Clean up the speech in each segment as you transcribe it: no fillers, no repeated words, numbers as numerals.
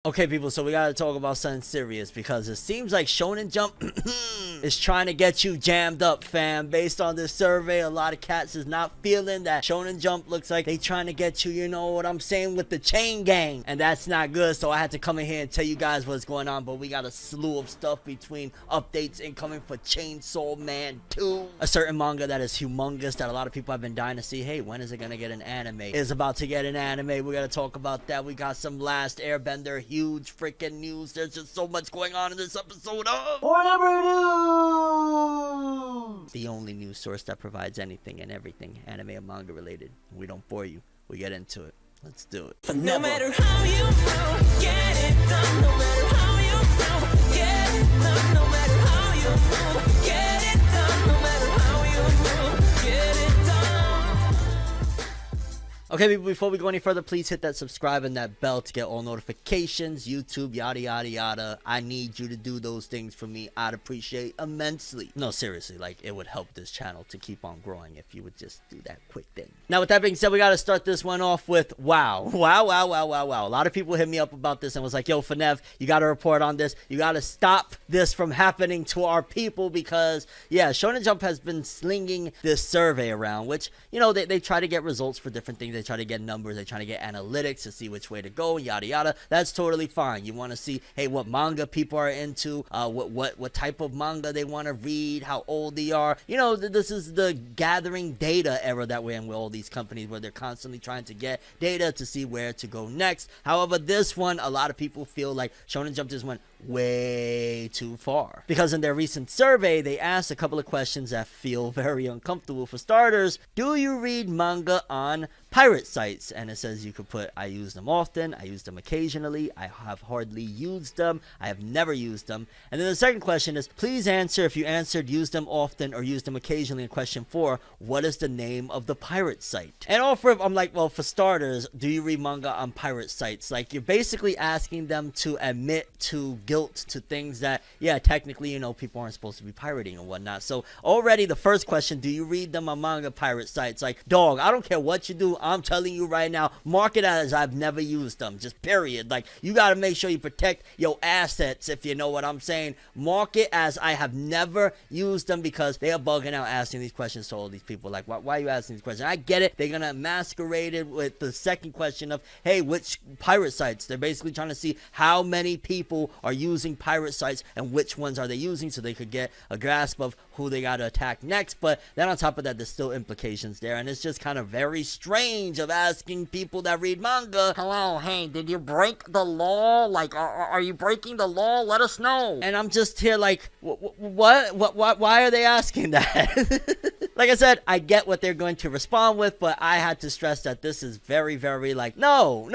Okay, people, so we gotta talk about something serious because it seems like Shonen Jump is trying to get you jammed up, fam. Based on this survey, a lot of cats is not feeling that Shonen Jump looks like they trying to get you, you know what I'm saying, with the chain gang. And that's not good, so I had to come in here and tell you guys what's going on. But we got a slew of stuff between updates incoming for Chainsaw Man 2. A certain manga that is humongous that a lot of people have been dying to see. Hey, when is it gonna get an anime? It's about to get an anime. We gotta talk about that. We got some last Airbender huge freaking news. There's just so much going on in this episode of FORNEVERNEWS, the only news source that provides anything and everything anime and manga related. We don't bore you. We get into it. Let's do it. No matter how you feel, get it done. No matter how you feel, get it done. No matter how you feel, get it done. No matter how you feel, get it done. Okay, before we go any further, please hit that subscribe and that bell to get all notifications. YouTube, yada, yada, yada. I need you to do those things for me. I'd appreciate immensely. No, seriously, like, it would help this channel to keep on growing if you would just do that quick thing. Now, with that being said, we got to start this one off with wow. Wow. A lot of people hit me up about this and was like, yo, Fornev, you got to report on this. You got to stop this from happening to our people because, yeah, Shonen Jump has been slinging this survey around, which, you know, they try to get results for different things. They try to get numbers, they try to get analytics to see which way to go, yada yada. That's totally fine. You want to see, hey, what manga people are into, what type of manga they want to read, how old they are. You know, this is the gathering data era that we're in with all these companies where they're constantly trying to get data to see where to go next. However, this one, a lot of people feel like Shonen Jump just went way too far because in their recent survey they asked a couple of questions that feel very uncomfortable. For starters, do you read manga on pirate sites? And it says you could put, I use them often, I use them occasionally, I have hardly used them, I have never used them. And then the second question is, please answer if you answered use them often or use them occasionally. In question 4, what is the name of the pirate site? And all for, I'm like, well, for starters, do you read manga on pirate sites? Like, you're basically asking them to admit to guilt to things that, yeah, technically, you know, people aren't supposed to be pirating and whatnot. So already the first question, do you read them on manga pirate sites? Like, dog, I don't care what you do, I'm telling you right now, mark it as I've never used them, just period. Like, you got to make sure you protect your assets, if you know what I'm saying. Mark it as I have never used them, because they are bugging out asking these questions to all these people. Like, why are you asking these questions? I get it, they're gonna masquerade it with the second question of, hey, which pirate sites? They're basically trying to see how many people are using pirate sites and which ones are they using, so they could get a grasp of who they got to attack next. But then on top of that, there's still implications there, and it's just kind of very strange of asking people that read manga, hello, hey, did you break the law? Like, are you breaking the law? Let us know. And I'm just here like, what? Why are they asking that? Like I said, I get what they're going to respond with, but I had to stress that this is very, very like, no.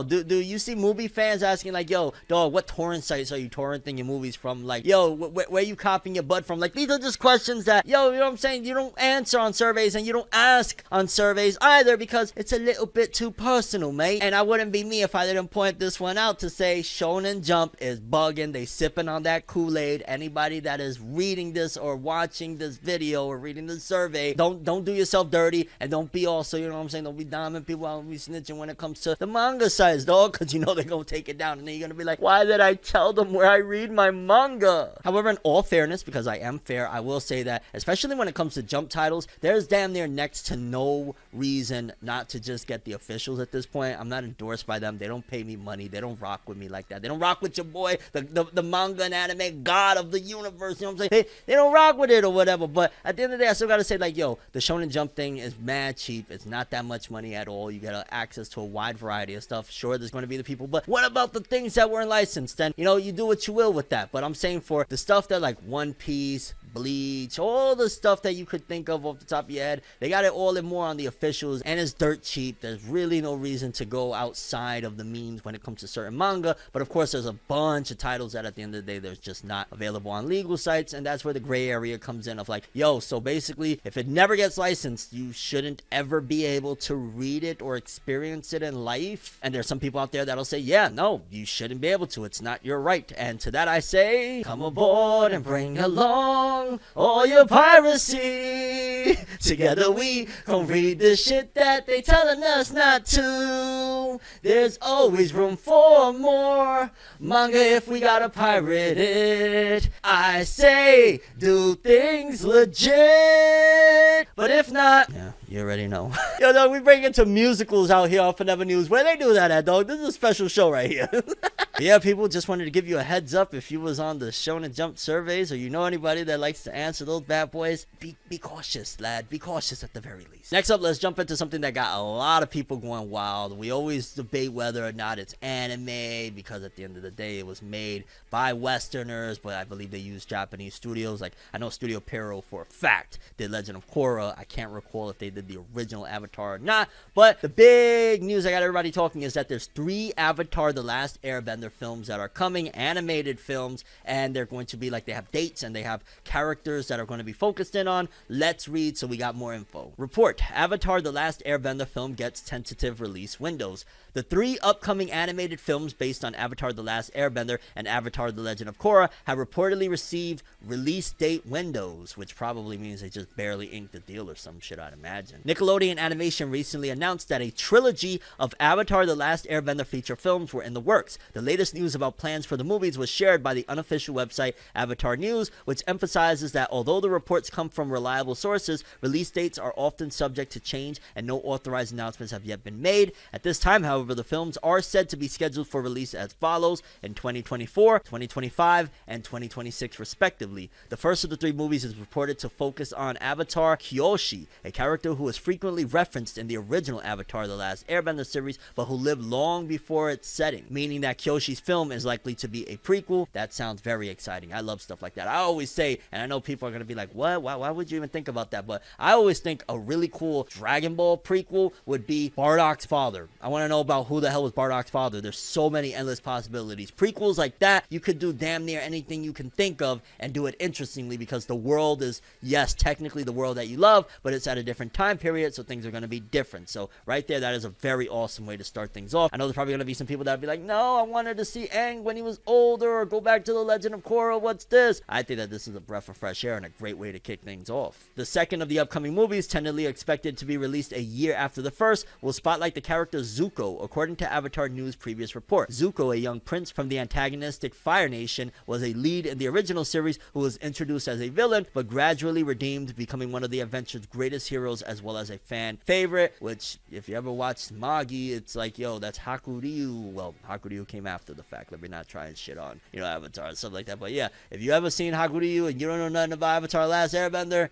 Do you see movie fans asking like, yo, dog, what torrent sites are you torrenting your movies from? Like, yo, where you copying your butt from? Like, these are just questions that, yo, you know what I'm saying? You don't answer on surveys, and you don't ask on surveys either, because it's a little bit too personal, mate. And I wouldn't be me if I didn't point this one out to say Shonen Jump is bugging. They sipping on that Kool-Aid. Anybody that is reading this or watching this video or reading this survey, don't do yourself dirty, and don't be also, you know what I'm saying, don't be diamond people out, be snitching when it comes to the manga size, dog, because you know they're gonna take it down, and then you're gonna be like, why did I tell them where I read my manga? However, in all fairness, because I am fair, I will say that especially when it comes to Jump titles, there's damn near next to no reason not to just get the officials at this point. I'm not endorsed by them. They don't pay me money. They don't rock with me like that. They don't rock with your boy, the manga and anime god of the universe, you know what I'm saying? They don't rock with it or whatever. But at the end of the day, I still gotta say, like, yo, the Shonen Jump thing is mad cheap. It's not that much money at all. You get access to a wide variety of stuff. Sure, there's going to be the people, but what about the things that weren't licensed? Then, you know, you do what you will with that. But I'm saying for the stuff that, like, One Piece, Bleach, all the stuff that you could think of off the top of your head, they got it all and more on the officials, and it's dirt cheap. There's really no reason to go outside of the means when it comes to certain manga. But of course, there's a bunch of titles that at the end of the day, there's just not available on legal sites, and that's where the gray area comes in of like, yo, so basically, if it never gets licensed, you shouldn't ever be able to read it or experience it in life. And there's some people out there that'll say, yeah, no, you shouldn't be able to. It's not your right. And to that I say, come aboard and bring along wrong, all your piracy. Together we gon' read the shit that they telling us not to. There's always room for more manga if we gotta pirate it. I say do things legit, but if not, yeah, you already know. Yo, dog, we bring it to musicals out here on Forever News. Where they do that at, dog? This is a special show right here. Yeah, people, just wanted to give you a heads up if you was on the Shonen Jump surveys or you know anybody that likes to answer those bad boys. Be cautious, lad. Be cautious at the very least. Next up, let's jump into something that got a lot of people going wild. We always debate whether or not it's anime because at the end of the day, it was made by Westerners, but I believe they use Japanese studios. Like, I know Studio Pierrot for a fact did Legend of Korra. I can't recall if they did the original Avatar or not, but the big news I got everybody talking is that there's 3 Avatar The Last Airbender films that are coming, animated films, and they're going to be like, they have dates and they have characters that are going to be focused in on. Let's read, so we got more info. Report: Avatar The Last Airbender film gets tentative release windows. The 3 upcoming animated films based on Avatar The Last Airbender and Avatar The Legend of Korra have reportedly received release date windows, which probably means they just barely inked the deal or some shit, I'd imagine. Nickelodeon Animation recently announced that a trilogy of Avatar The Last Airbender feature films were in the works. The latest news about plans for the movies was shared by the unofficial website Avatar News, which emphasizes that although the reports come from reliable sources, release dates are often subject to change and no authorized announcements have yet been made. At this time, however, the films are said to be scheduled for release as follows in 2024, 2025, and 2026 respectively. The first of the 3 movies is reported to focus on Avatar Kyoshi, a character who was frequently referenced in the original Avatar The Last Airbender series, but who lived long before its setting, meaning that Kyoshi's film is likely to be a prequel. That sounds very exciting. I love stuff like that. I always say, and I know people are going to be like, what? Why would you even think about that? But I always think a really cool Dragon Ball prequel would be Bardock's father. I want to know about who the hell was Bardock's father. There's so many endless possibilities. Prequels like that, you could do damn near anything you can think of and do it interestingly, because the world is, yes, technically the world that you love, but it's at a different time period, so things are going to be different. So right there, that is a very awesome way to start things off. I know there's probably going to be some people that would be like, no, I wanted to see Aang when he was older, or go back to the Legend of Korra. What's this? I think that this is a breath of fresh air and a great way to kick things off. The second of the upcoming movies, tentatively expected to be released a year after the first, will spotlight the character Zuko, according to Avatar News' previous report. Zuko, a young prince from the antagonistic Fire Nation, was a lead in the original series who was introduced as a villain, but gradually redeemed, becoming one of the adventure's greatest heroes as well as a fan favorite, which, if you ever watched Magi, it's like, yo, that's Hakuryu. Well, Hakuryu came after the fact. Let me not try and shit on, Avatar and stuff like that. But yeah, if you ever seen Hakuryu and you don't know nothing about Avatar Last Airbender,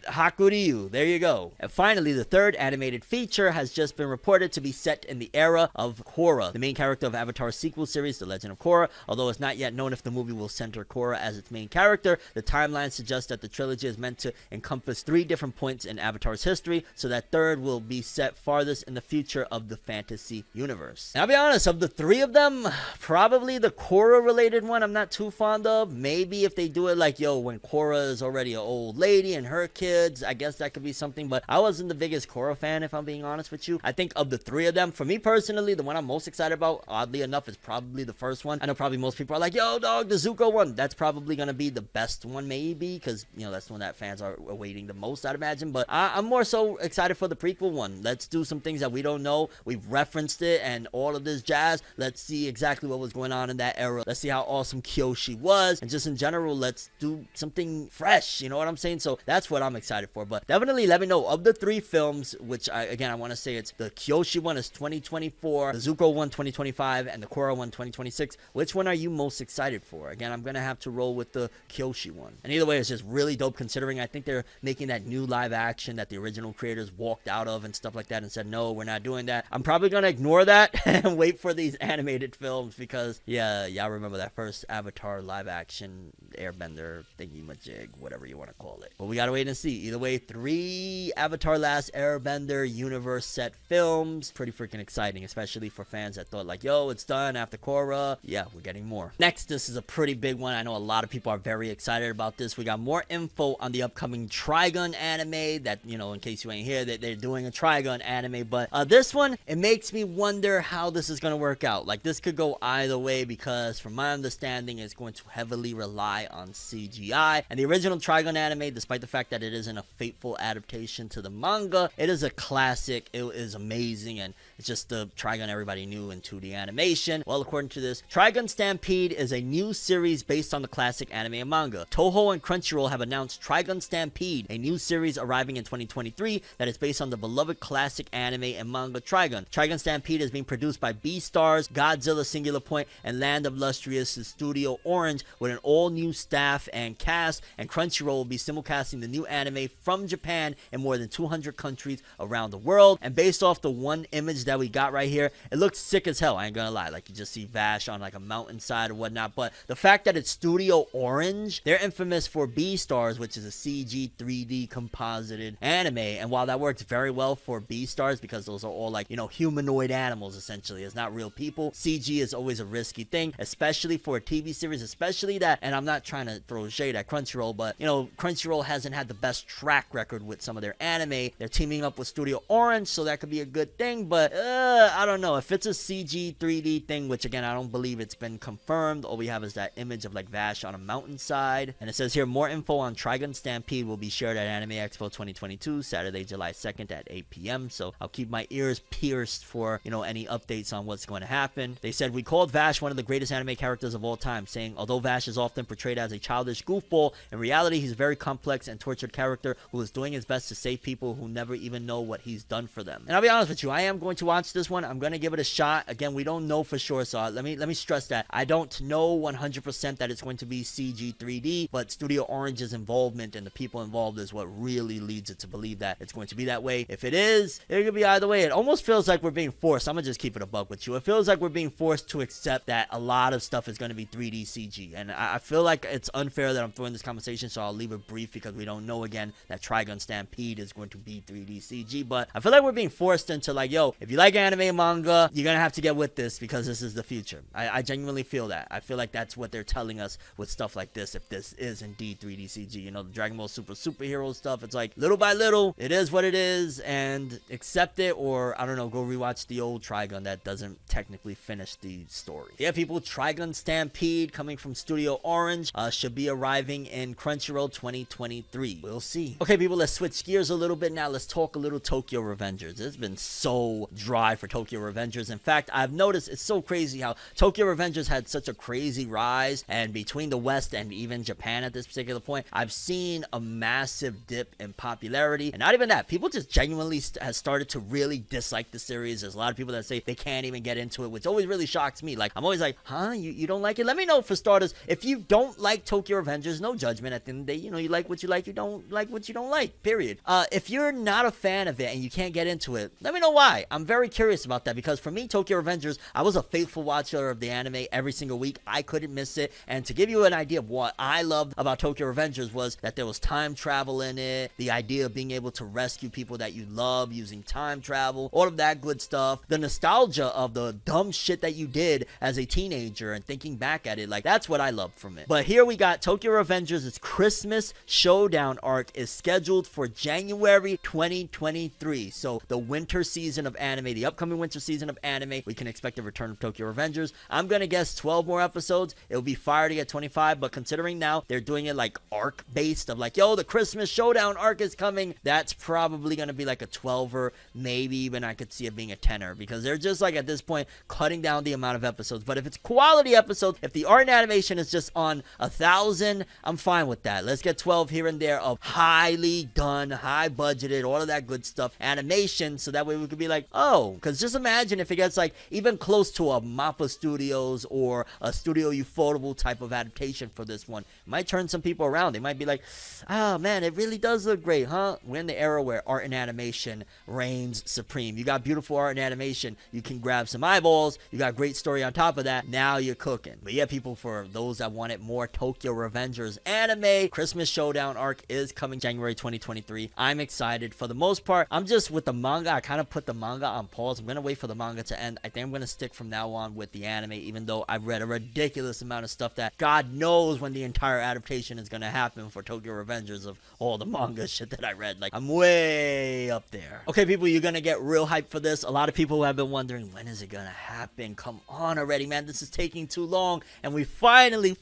Hakuryu, there you go. And finally, the 3rd animated feature has just been reported to be set in the era of Korra, the main character of Avatar's sequel series, The Legend of Korra. Although it's not yet known if the movie will center Korra as its main character, the timeline suggests that the trilogy is meant to encompass 3 different points in Avatar's history, so that 3rd will be set farthest in the future of the fantasy universe. And I'll be honest, of the 3 of them, probably the Korra related one I'm not too fond of. Maybe if they do it like, yo, when Korra is already an old lady and her kids, I guess that could be something, but I wasn't the biggest Korra fan, if I'm being honest with you. I think of the 3 of them, for me personally, the one I'm most excited about, oddly enough, is probably the first one. I know probably most people are like, yo, dog, the Zuko one. That's probably going to be the best one, maybe, because, that's the one that fans are awaiting the most, I'd imagine. But I'm more so excited for the prequel one. Let's do some things that we don't know. We've referenced it and all of this jazz. Let's see exactly what was going on in that era. Let's see how awesome Kyoshi was. And just in general, let's do something fresh. You know what I'm saying? So that's what I'm excited for. But definitely let me know, of the 3 films, which I want to say it's the Kyoshi one is 2024, the Zuko one 2025, and the Korra one 2026. Which one are you most excited for? Again, I'm going to have to roll with the Kyoshi one. And either way, it's just really dope, considering I think they're making that new live action that the original creators walked out of and stuff like that and said, no, we're not doing that. I'm probably going to ignore that and wait for these animated films because, yeah, y'all remember that first Avatar live action Airbender thingy-majig, whatever you want to call it. But we got to wait and see. Either way, 3 Avatar Last Airbender universe set films. Pretty freaking exciting, especially for fans that thought like, yo, it's done after Korra. Yeah, we're getting more. Next, this is a pretty big one. I know a lot of people are very excited about this. We got more info on the upcoming Trigun anime that, in case you ain't here, that they're doing a Trigun anime. But this one, it makes me wonder how this is going to work out. Like, this could go know either way, because from my understanding it's going to heavily rely on CGI. And the original Trigun anime, despite the fact that it isn't a faithful adaptation to the manga, it is a classic. It is amazing, and it's just the Trigun everybody knew in 2D animation. Well, according to this, Trigun Stampede is a new series based on the classic anime and manga. Toho and Crunchyroll have announced Trigun Stampede, a new series arriving in 2023 that is based on the beloved classic anime and manga Trigun. Trigun Stampede is being produced by Beastars, Godzilla Singular Point, and Land of Lustrious Studio Orange, with an all-new staff and cast, and Crunchyroll will be simulcasting the new anime from Japan in more than 200 countries around the world. And based off the one image that we got right here, it looks sick as hell. I ain't gonna lie. Like, you just see Vash on like a mountainside or whatnot. But the fact that it's Studio Orange, they're infamous for Beastars, which is a CG 3D composited anime. And while that works very well for Beastars, because those are all like, you know, humanoid animals essentially, it's not real people, CG is always a risky thing, especially for a TV series, especially that, and I'm not trying to throw shade at Crunchyroll, but you know, Crunchyroll hasn't had the best track record with some of their anime. They're teaming up with Studio Orange, so that could be a good thing, but I don't know. If it's a CG 3D thing, which again, I don't believe it's been confirmed, all we have is that image of like Vash on a mountainside. And it says here, more info on Trigun Stampede will be shared at Anime Expo 2022, Saturday, July 2nd at 8 p.m. So I'll keep my ears pierced for, you know, any updates on what's going to happen. They said, we called Vash one of the greatest anime characters of all time, saying, although Vash is often portrayed as a childish goofball, in reality, he's a very complex and tortured character who is doing his best to save people who never even know what he's done for them. And I'll be honest with you, I am going to watch this one. I'm going to give it a shot. Again, we don't know for sure, so let me stress that. I don't know 100% that it's going to be CG 3D, but Studio Orange's involvement and the people involved is what really leads it to believe that it's going to be that way. If it is, it could be either way. It almost feels like we're being forced. I'm going to just keep it a buck with you. It feels like we're being forced to accept that a lot of stuff is going to be 3D CG, and I feel like it's unfair that I'm throwing this conversation, so I'll leave it brief because we don't know again that Trigun Stampede is going to be 3D CG. But I feel like we're being forced into like, yo, if you like anime and manga, you're gonna have to get with this because this is the future. I genuinely feel that. I feel like that's what they're telling us with stuff like this. If this is indeed 3D CG, you know, the Dragon Ball superhero stuff, it's like little by little, it is what it is, and accept it, or I don't know, go rewatch the old Trigun that doesn't technically finish the story. Yeah, people, Trigun Stampede coming from Studio Orange should be arriving in Crunchyroll 2023. We'll see. Okay, people, let's switch gears a little bit now. Let's talk a little Tokyo Revengers. It's been so dry for Tokyo Revengers. In fact, I've noticed it's so crazy how Tokyo Revengers had such a crazy rise, and between the West and even Japan at this particular point, I've seen a massive dip in popularity. And not even that, people just genuinely has started to really dislike the series. There's a lot of people that say they can't even get into it, which always really shocks me. Like, I'm always like, huh, you don't like it? Let me know, for starters. If you don't like Tokyo Revengers, no judgment. At the end of the day, you know, you like what you like, you don't like what you don't like, period. If you're not a fan of it and you can't get into it, let me know why. I'm very curious about that, because for me, Tokyo Revengers, I was a faithful watcher of the anime every single week. I couldn't miss it. And to give you an idea of what I loved about Tokyo Revengers was that there was time travel in it, the idea of being able to rescue people that you love using time travel, all of that good stuff, the nostalgia of the dumb shit that you did as a teenager and thinking back at it. Like, that's what I loved from it. But here we got Tokyo Revengers. Its Christmas Showdown arc is scheduled for January 2023. So the winter season of anime, the upcoming winter season of anime, we can expect a return of Tokyo Revengers. I'm gonna guess 12 more episodes. It'll be fire to get 25, but considering now they're doing it like arc based of like, yo, the Christmas Showdown arc is coming, that's probably gonna be like a 12er, maybe even I could see it being a 10er, because they're just like at this point cutting down the amount of episodes. But if it's quality episodes, if the art and animation is just on 1,000, I'm fine with that. Let's get 12 here and there of highly done, high budgeted, all of that good stuff animation, so that way we could be like, oh, because just imagine if it gets like even close to a Mappa Studios or a Studio Ufotable type of adaptation for this one. It might turn some people around. They might be like, oh man, it really does look great, huh? We're in the era where art and animation reigns supreme. You got beautiful art and animation, you can grab some eyeballs, you got great story on top of that, now you're cooking. But yeah, people, for those that wanted more Tokyo Revengers anime, Christmas Showdown arc is coming January 2023. I'm excited. For the most part, I'm just with the manga, I kind of put the manga on pause. I'm gonna wait for the manga to end. I think I'm gonna stick from now on with the anime, even though I've read a ridiculous amount of stuff that God knows when the entire adaptation is gonna happen for Tokyo Revengers of all the manga shit that I read. Like, I'm way up there. Okay, people, you're gonna get real hyped for this. A lot of people have been wondering, when is it gonna happen? Come come on already, man. This is taking too long. And we finally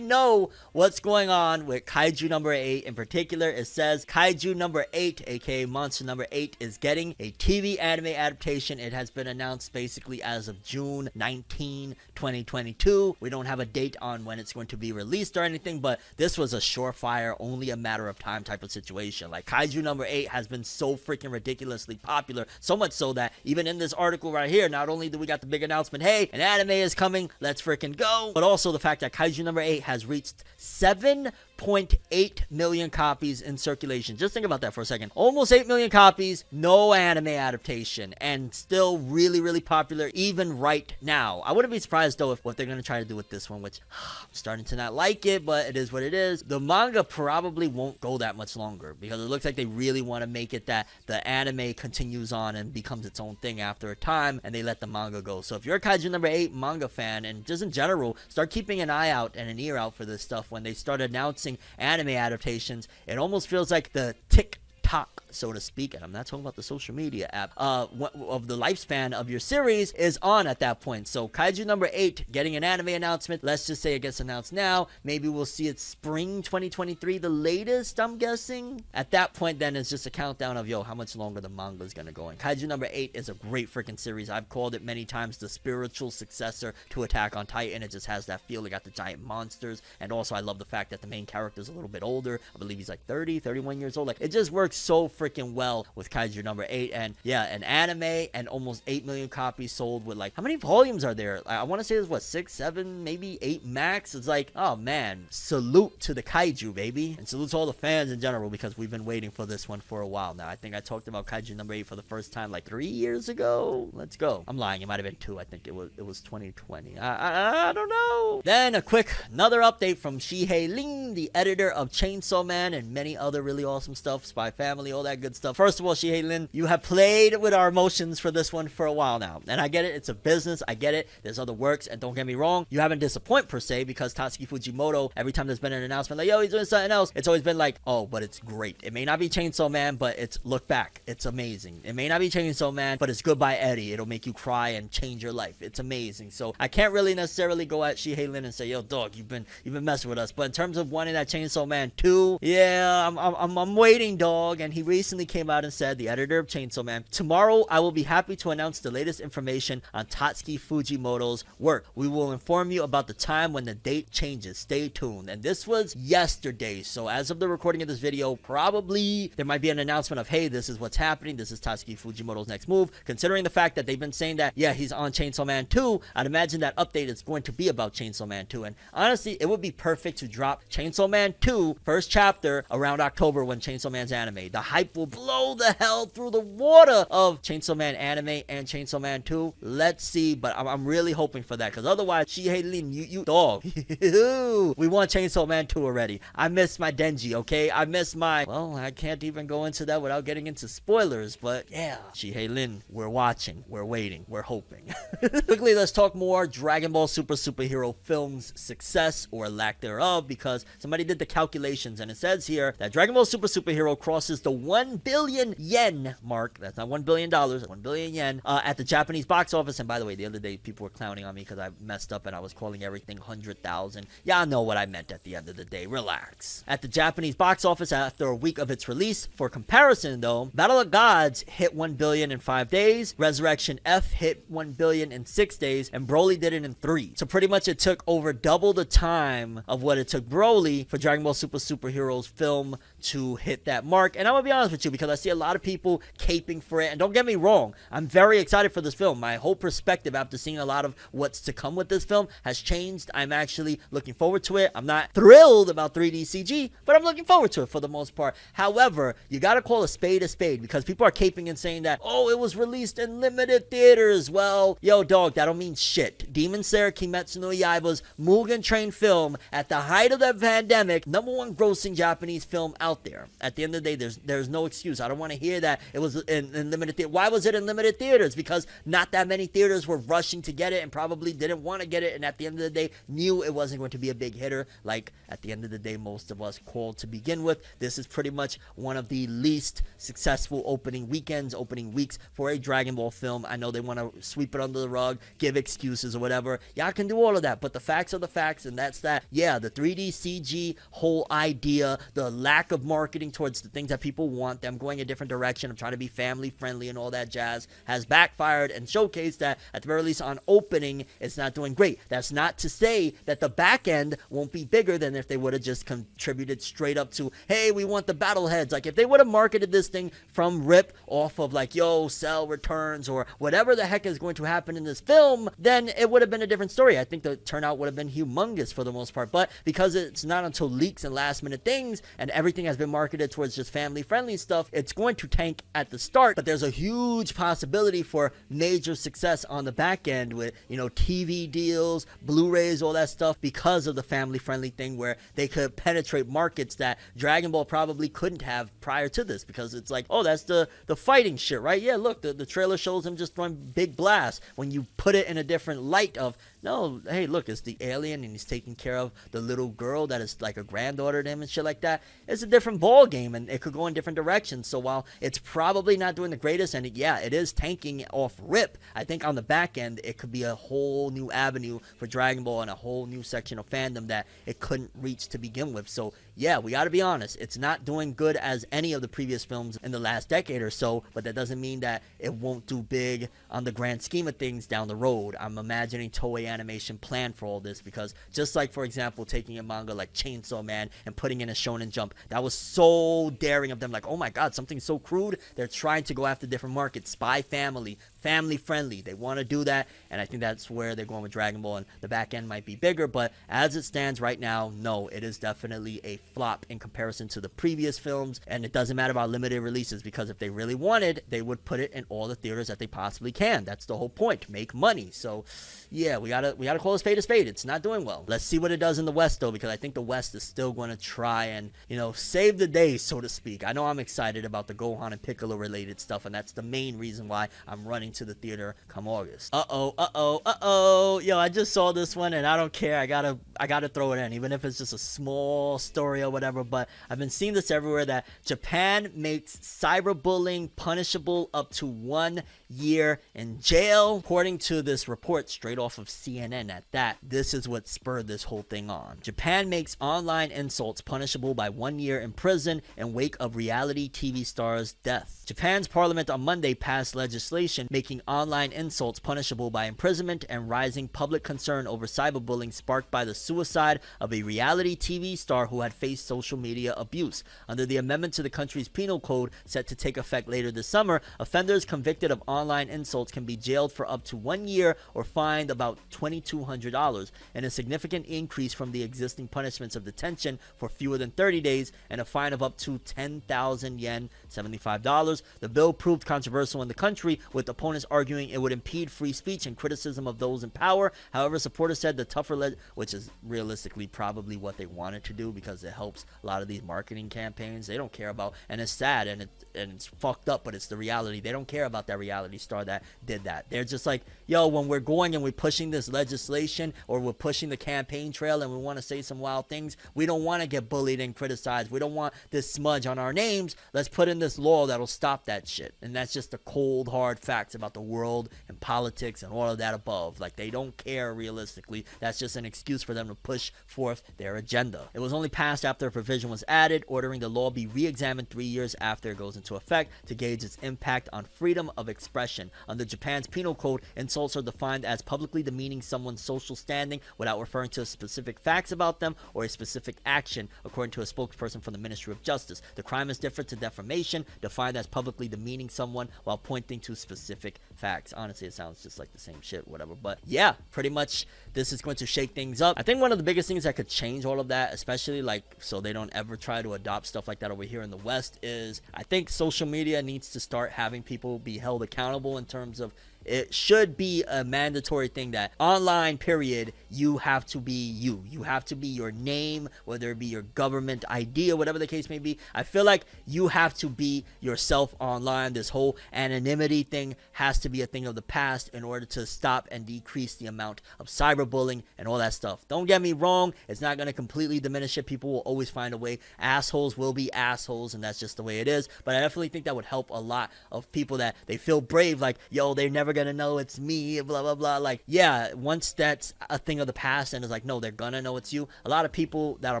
know what's going on with Kaiju number 8. In particular, it says Kaiju number 8, aka Monster number 8, is getting a TV anime adaptation. It has been announced basically as of June 19, 2022. We don't have a date on when it's going to be released or anything, but this was a surefire, only a matter of time type of situation. Like, Kaiju number 8 has been so freaking ridiculously popular, so much so that even in this article right here, not only do we got the big announcement, hey, an anime is coming, let's freaking go, but also the fact that Kaiju number 8 has reached 7.8 million copies in circulation. Just think about that for a second. Almost 8 million copies, no anime adaptation, and still really popular even right now. I wouldn't be surprised though if what they're going to try to do with this one, which I'm starting to not like it, but it is what it is. The manga probably won't go that much longer because it looks like they really want to make it that the anime continues on and becomes its own thing after a time, and they let the manga go. So if you're a Kaiju number 8 manga fan, and just in general, start keeping an eye out and an ear out for this stuff when they start announcing anime adaptations. It almost feels like the TikTok, so to speak, and I'm not talking about the social media app, of the lifespan of your series is on at that point. So Kaiju number 8 getting an anime announcement. Let's just say it gets announced now. Maybe we'll see it spring 2023, the latest, I'm guessing. At that point, then it's just a countdown of, yo, how much longer the manga is going to go. And Kaiju number 8 is a great freaking series. I've called it many times the spiritual successor to Attack on Titan. It just has that feel. It got the giant monsters, and also I love the fact that the main character is a little bit older. I believe he's like 30, 31 years old. Like, it just works so freaking well with Kaiju number 8. And yeah, an anime and almost 8 million copies sold with, like, how many volumes are there? I want to say there's what, 6, 7, maybe 8 max. It's like, oh man, salute to the Kaiju, baby, and salute to all the fans in general, because we've been waiting for this one for a while now. I think I talked about Kaiju number 8 for the first time like 3 years ago. Let's go. I'm lying, it might have been 2. I think it was 2020. I don't know. Then another update from Shihei Lin, the editor of Chainsaw Man and many other really awesome stuff, Spy Family, all that good stuff. First of all, Shihei Lin, you have played with our emotions for this one for a while now, and I get it. It's a business. I get it. There's other works, and don't get me wrong, you haven't disappointed per se, because Tatsuki Fujimoto, every time there's been an announcement like, yo, he's doing something else, it's always been like, oh, but it's great. It may not be Chainsaw Man, but it's, look back, it's amazing. It may not be Chainsaw Man, but it's Goodbye Eddie. It'll make you cry and change your life. It's amazing. So I can't really necessarily go at Shihei Lin and say, yo, dog, you've been messing with us. But in terms of wanting that Chainsaw Man 2, yeah, I'm waiting, dog. And he recently came out and said, the editor of Chainsaw Man, tomorrow I will be happy to announce the latest information on Tatsuki Fujimoto's work. We will inform you about the time when the date changes. Stay tuned. And this was yesterday. So as of the recording of this video, probably there might be an announcement of, hey, this is what's happening. This is Tatsuki Fujimoto's next move. Considering the fact that they've been saying that, yeah, he's on Chainsaw Man 2, I'd imagine that update is going to be about Chainsaw Man 2. And honestly, it would be perfect to drop Chainsaw Man 2 first chapter around October when Chainsaw Man's anime. The hype will blow the hell through the water of Chainsaw Man anime and Chainsaw Man 2. Let's see, but I'm really hoping for that, because otherwise, Shihei Lin, you dog. We want Chainsaw Man 2 already. I miss my Denji, okay? I miss my, well, I can't even go into that without getting into spoilers, but yeah, Shihei Lin, we're watching, we're waiting, we're hoping. Quickly, let's talk more Dragon Ball Superhero Films success or lack thereof, because somebody did the calculations and it says here that Dragon Ball Superhero crosses the 1 billion yen mark. That's not $1 billion, 1 billion yen at the Japanese box office. And by the way, the other day people were clowning on me because I messed up and I was calling everything 100,000. Y'all know what I meant at the end of the day. Relax. At the Japanese box office after a week of its release. For comparison though, Battle of Gods hit 1 billion in 5 days, Resurrection F hit 1 billion in 6 days, and Broly did it in 3. So pretty much it took over double the time of what it took Broly for Dragon Ball Superheroes film to hit that mark. And I'm gonna be honest with you, because I see a lot of people caping for it, and don't get me wrong, I'm very excited for this film. My whole perspective after seeing a lot of what's to come with this film has changed. I'm actually looking forward to it. I'm not thrilled about 3D CG, but I'm looking forward to it for the most part. However, you gotta call a spade, because people are caping and saying that, oh, it was released in limited theaters. Well, yo, dog, that don't mean shit. Demon Slayer Kimetsu no Yaiba Kaiba's Mugen Train film at the height of the pandemic, #1 grossing Japanese film out there. At the end of the day, there's no excuse. I don't want to hear that it was in limited theater. Why was it in limited theaters? Because not that many theaters were rushing to get it and probably didn't want to get it, and at the end of the day knew it wasn't going to be a big hitter, like at the end of the day most of us called to begin with. This is pretty much one of the least successful opening weeks for a Dragon Ball film. I know they want to sweep it under the rug, give excuses or whatever. Y'all can do all of that, but the facts are the facts, and that's that. Yeah, the 3D CG whole idea, the lack of marketing towards the things that people want, them going a different direction of trying to be family friendly and all that jazz, has backfired and showcased that at the very least on opening it's not doing great. That's not to say that the back end won't be bigger than if they would have just contributed straight up to, hey, we want the battle heads. Like if they would have marketed this thing from rip off of like, yo, sell returns or whatever the heck is going to happen in this film, then it would have been a different story. I think the turnout would have been humongous for the most part, but because it's not until leaks and last minute things and everything has been marketed towards just family friendly stuff, it's going to tank at the start. But there's a huge possibility for major success on the back end with, you know, TV deals, Blu-rays, all that stuff, because of the family friendly thing where they could penetrate markets that Dragon Ball probably couldn't have prior to this, because it's like, oh, that's the fighting shit, right? Yeah, look, the trailer shows him just throwing big blasts. When you put it in a different light of, no, hey, look, it's the alien and he's taking care of the little girl that is like a granddaughter to him and shit like that, it's a different ball game and it could go in different directions. So while it's probably not doing the greatest, and yeah, it is tanking off rip, I think on the back end it could be a whole new avenue for Dragon Ball and a whole new section of fandom that it couldn't reach to begin with. So yeah, we gotta be honest, it's not doing good as any of the previous films in the last decade or so, but that doesn't mean that it won't do big on the grand scheme of things down the road. I'm imagining Toei Animation planned for all this, because just like, for example, taking a manga like Chainsaw Man and putting in a Shonen Jump, that was so daring of them, like, oh my god, something so crude. They're trying to go after different markets, Spy Family, family friendly, they want to do that, and I think that's where they're going with Dragon Ball, and the back end might be bigger, but as it stands right now, no, it is definitely a flop in comparison to the previous films. And it doesn't matter about limited releases, because if they really wanted, they would put it in all the theaters that they possibly can. That's the whole point, make money. So yeah, we gotta call a spade a spade. It's not doing well. Let's see what it does in the West though, because I think the West is still going to try and, you know, save the day, so to speak. I know I'm excited about the Gohan and Piccolo related stuff, and that's the main reason why I'm running to the theater come August. Yo, I just saw this one and I don't care. I gotta throw it in, even if it's just a small story or whatever. But I've been seeing this everywhere, that Japan makes cyberbullying punishable up to 1 year in jail. According to this report straight off of CNN at that, this is what spurred this whole thing on. Japan makes online insults punishable by 1 year in prison in wake of reality TV star's death. Japan's parliament on Monday passed legislation making online insults punishable by imprisonment and rising public concern over cyberbullying sparked by the suicide of a reality TV star who had faced social media abuse. Under the amendment to the country's penal code set to take effect later this summer, offenders convicted of online insults can be jailed for up to 1 year or fined about $2,200, and a significant increase from the existing punishments of detention for fewer than 30 days and a fine of up to 10,000 yen, $75. The bill proved controversial in the country, with opponents arguing it would impede free speech and criticism of those in power. However, supporters said the tougher which is realistically probably what they wanted to do, because it helps a lot of these marketing campaigns. They don't care about, and it's sad and it's fucked up, but it's the reality. They don't care about that reality star that did that. They're just like, yo, when we're going and we're pushing this legislation or we're pushing the campaign trail and we want to say some wild things, we don't want to get bullied and criticized. We don't want this smudge on our names. Let's put in this law that'll stop that shit. And that's just the cold hard facts about the world and politics and all of that above. Like, they don't care realistically. That's just an excuse for them to push forth their agenda. It was only passed after a provision was added ordering the law be re-examined 3 years after it goes into effect to gauge its impact on freedom of expression. Under Japan's penal code, insults are defined as publicly demeaning someone's social standing without referring to specific facts about them or a specific action, according to a spokesperson from the Ministry of Justice. The crime is different to defamation, defined as publicly demeaning someone while pointing to specific facts. Honestly, it sounds just like the same shit, whatever. But yeah, pretty much this is going to shake things up. I think one of the biggest things that could change all of that, especially like so they don't ever try to adopt stuff like that over here in the West, is I think social media needs to start having people be held accountable in terms of it should be a mandatory thing that online period, you have to be you. You have to be your name, whether it be your government ID or whatever the case may be. I feel like you have to be yourself online. This whole anonymity thing has to be a thing of the past in order to stop and decrease the amount of cyberbullying and all that stuff. Don't get me wrong, it's not going to completely diminish it. People will always find a way. Assholes will be assholes, and that's just the way it is. But I definitely think that would help a lot of people that they feel brave, like, yo, they're never gonna know it's me, blah blah blah. Like, yeah, once that's a thing of the past and it's like, no, they're gonna know it's you, a lot of people that are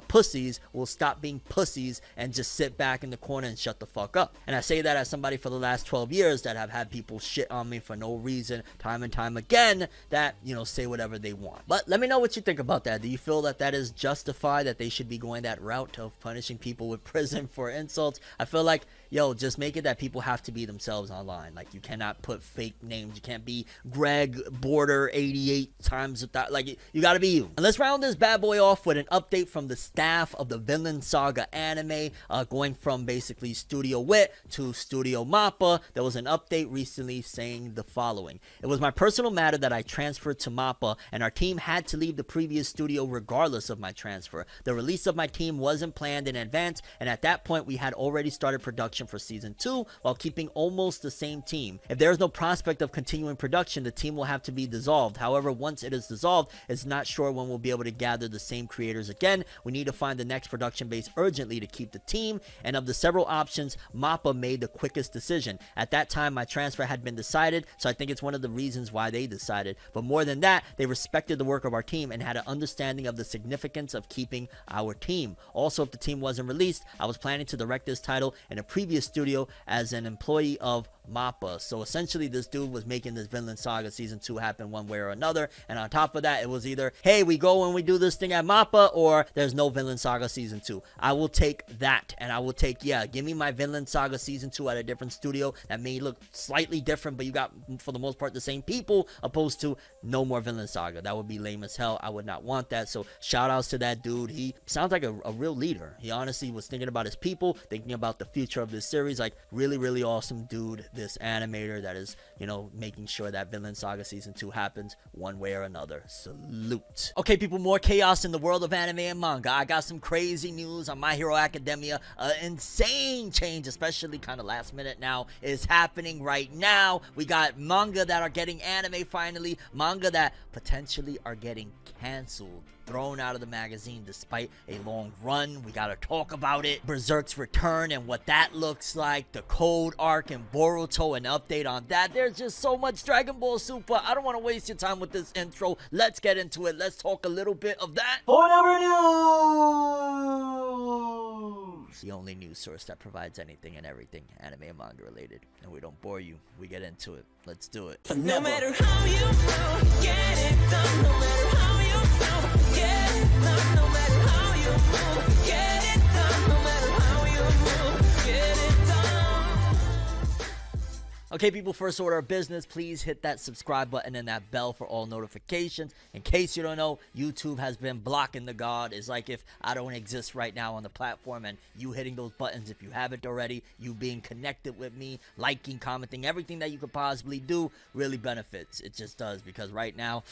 pussies will stop being pussies and just sit back in the corner and shut the fuck up. And I say that as somebody for the last 12 years that have had people shit on me for no reason, time and time again, that, you know, say whatever they want. But let me know what you think about that. Do you feel that that is justified, that they should be going that route of punishing people with prison for insults? I feel like, yo, just make it that people have to be themselves online. Like, you cannot put fake names. You can't be Greg Border 88 times without, like, you gotta be you. And let's round this bad boy off with an update from the staff of the Vinland Saga anime, going from basically Studio Wit to Studio Mappa. There was an update recently saying the following: it was my personal matter that I transferred to Mappa, and our team had to leave the previous studio regardless of my transfer. The release of my team wasn't planned in advance, and at that point we had already started production for season 2 while keeping almost the same team. If there is no prospect of continuing production, the team will have to be dissolved. However, once it is dissolved, it's not sure when we'll be able to gather the same creators again. We need to find the next production base urgently to keep the team, and of the several options, Mappa made the quickest decision. At that time, my transfer had been decided, so I think it's one of the reasons why they decided. But more than that, they respected the work of our team and had an understanding of the significance of keeping our team. Also, if the team wasn't released, I was planning to direct this title in a previous studio as an employee of Mappa. So essentially, this dude was making this Vinland Saga season 2 happen one way or another, and on top of that, it was either, hey, we go and we do this thing at Mappa, or there's no Vinland Saga season 2. I will take that, and I will take, yeah, give me my Vinland Saga season 2 at a different studio that may look slightly different, but you got, for the most part, the same people, opposed to no more Vinland Saga. That would be lame as hell. I would not want that. So shout outs to that dude. He sounds like a real leader. He honestly was thinking about his people, thinking about the future of this series. Like, really, really awesome dude, this animator that is, you know, making sure that Vinland Saga season 2 happens one way or another. Salute. Okay, people, more chaos in the world of anime and manga. I got some crazy news on My Hero Academia. Insane change, especially kind of last minute now, is happening right now. We got manga that are getting anime finally, manga that potentially are getting canceled, thrown out of the magazine despite a long run. We gotta talk about it. Berserk's return and what that looks like. The Code arc and Boruto, an update on that. There's just so much Dragon Ball Super. I don't want to waste your time with this intro. Let's get into it. Let's talk a little bit of that. FORNEVERNEWS! The only news source that provides anything and everything anime and manga related. And we don't bore you. We get into it. Let's do it. No matter how you feel, get it done. No matter how you feel, get it done. No matter how you move, get it done. No matter how you move, get it done. Okay, people, first order of business, please hit that subscribe button and that bell for all notifications. In case you don't know, YouTube has been blocking the god. It's like if I don't exist right now on the platform, and you hitting those buttons, if you haven't already, you being connected with me, liking, commenting, everything that you could possibly do really benefits. It just does, because right now,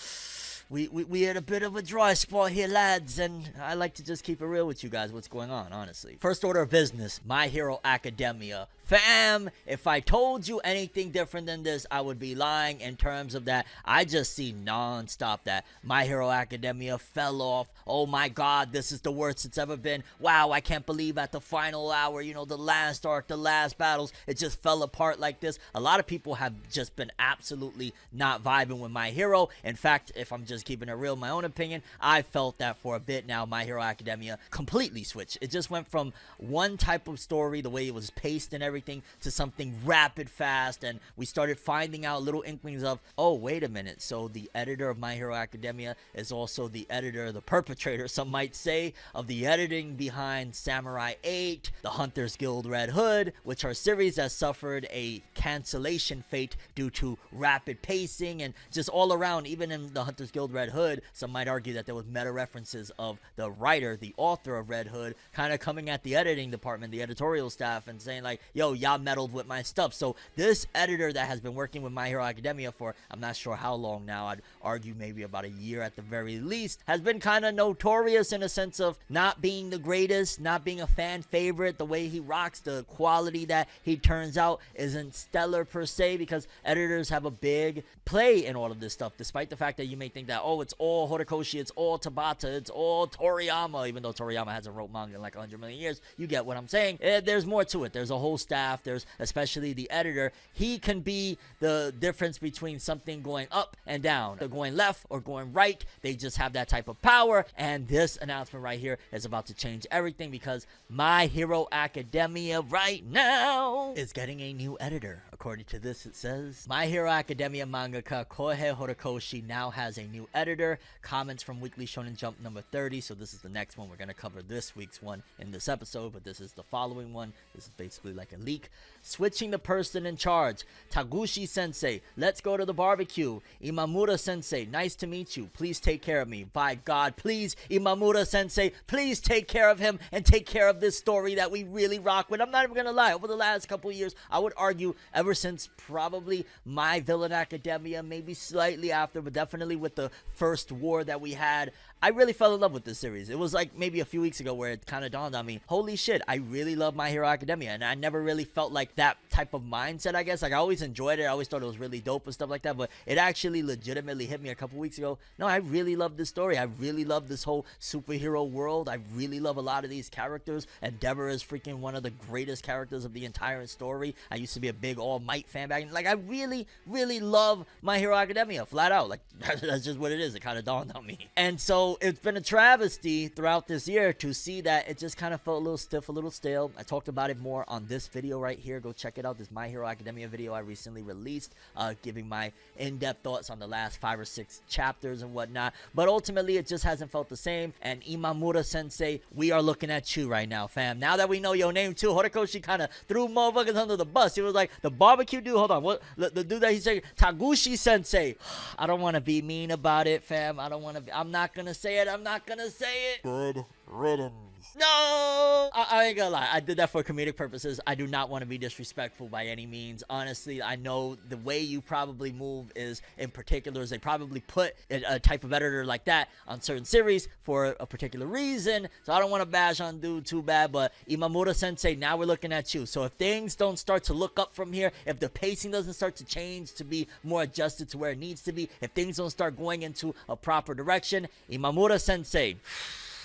we at a bit of a dry spot here, lads, and I like to just keep it real with you guys, what's going on, honestly. First order of business, My Hero Academia. Fam, if I told you anything different than this, I would be lying in terms of that. I just see non-stop that My Hero Academia fell off. Oh my god, this is the worst it's ever been. Wow, I can't believe at the final hour, you know, the last arc, the last battles, it just fell apart like this. A lot of people have just been absolutely not vibing with My Hero. In fact, if I'm just keeping it real, my own opinion, I felt that for a bit now. My Hero Academia completely switched. It just went from one type of story, the way it was paced and everything, to something rapid, fast, and we started finding out little inklings of, oh, wait a minute, so the editor of My Hero Academia is also the editor, the perpetrator, some might say, of the editing behind Samurai 8, the Hunters Guild Red Hood, which are series that suffered a cancellation fate due to rapid pacing and just all around, even in the Hunters Guild killed Red Hood, some might argue that there was meta references of the writer, the author of Red Hood, kind of coming at the editing department, the editorial staff, and saying like, yo, y'all meddled with my stuff. So this editor that has been working with My Hero Academia for, I'm not sure how long now, I'd argue maybe about a year at the very least, has been kind of notorious in a sense of not being the greatest, not being a fan favorite. The way he rocks, the quality that he turns out isn't stellar per se, because editors have a big play in all of this stuff, despite the fact that you may think that, oh, it's all Horikoshi, it's all Tabata, it's all Toriyama, even though Toriyama hasn't wrote manga in like 100 million years. You get what I'm saying. There's more to it. There's a whole staff. There's especially the editor. He can be the difference between something going up and down, or going left or going right. They just have that type of power, and this announcement right here is about to change everything, because My Hero Academia right now is getting a new editor. According to this, it says, My Hero Academia mangaka Kohei Horikoshi now has a new editor. Comments from Weekly Shonen Jump number 30. So this is the next one. We're going to cover this week's one in this episode, but this is the following one. This is basically like a leak. Switching the person in charge. Taguchi Sensei, let's go to the barbecue. Imamura Sensei, nice to meet you. Please take care of me. By God, please, Imamura Sensei, please take care of him and take care of this story that we really rock with. I'm not even going to lie. Over the last couple of years, I would argue ever since probably My Villain Academia, maybe slightly after, but definitely with the first war that we had, I really fell in love with this series. It was like maybe a few weeks ago where it kind of dawned on me, holy shit, I really love My Hero Academia, and I never really felt like that type of mindset, I guess. Like, I always enjoyed it. I always thought it was really dope and stuff like that, but it actually legitimately hit me a couple weeks ago. No, I really love this story. I really love this whole superhero world. I really love a lot of these characters. Endeavor is freaking one of the greatest characters of the entire story. I used to be a big All Might fan back then. Like, I really, really love My Hero Academia, flat out. Like, that's just what it is. It kind of dawned on me. And so it's been a travesty throughout this year to see that it just kind of felt a little stiff, a little stale. I talked about it more on this video right here. Go check it out. This My Hero Academia video I recently released, giving my in-depth thoughts on the last 5 or 6 chapters and whatnot. But ultimately, it just hasn't felt the same. And Imamura Sensei, we are looking at you right now, fam. Now that we know your name too, Horikoshi kind of threw motherfuckers under the bus. He was like, the barbecue dude, hold on, what? The dude that he said, Taguchi Sensei. I don't want to be mean about it, fam. I don't want to. I'm not gonna say it. I'm not gonna say it. Good riddance. No! I ain't gonna lie. I did that for comedic purposes. I do not want to be disrespectful by any means. Honestly, I know the way you probably move is in particulars. They probably put a type of editor like that on certain series for a particular reason. So I don't want to bash on dude too bad, but Imamura Sensei, now we're looking at you. So if things don't start to look up from here, if the pacing doesn't start to change to be more adjusted to where it needs to be, if things don't start going into a proper direction, Imamura Sensei.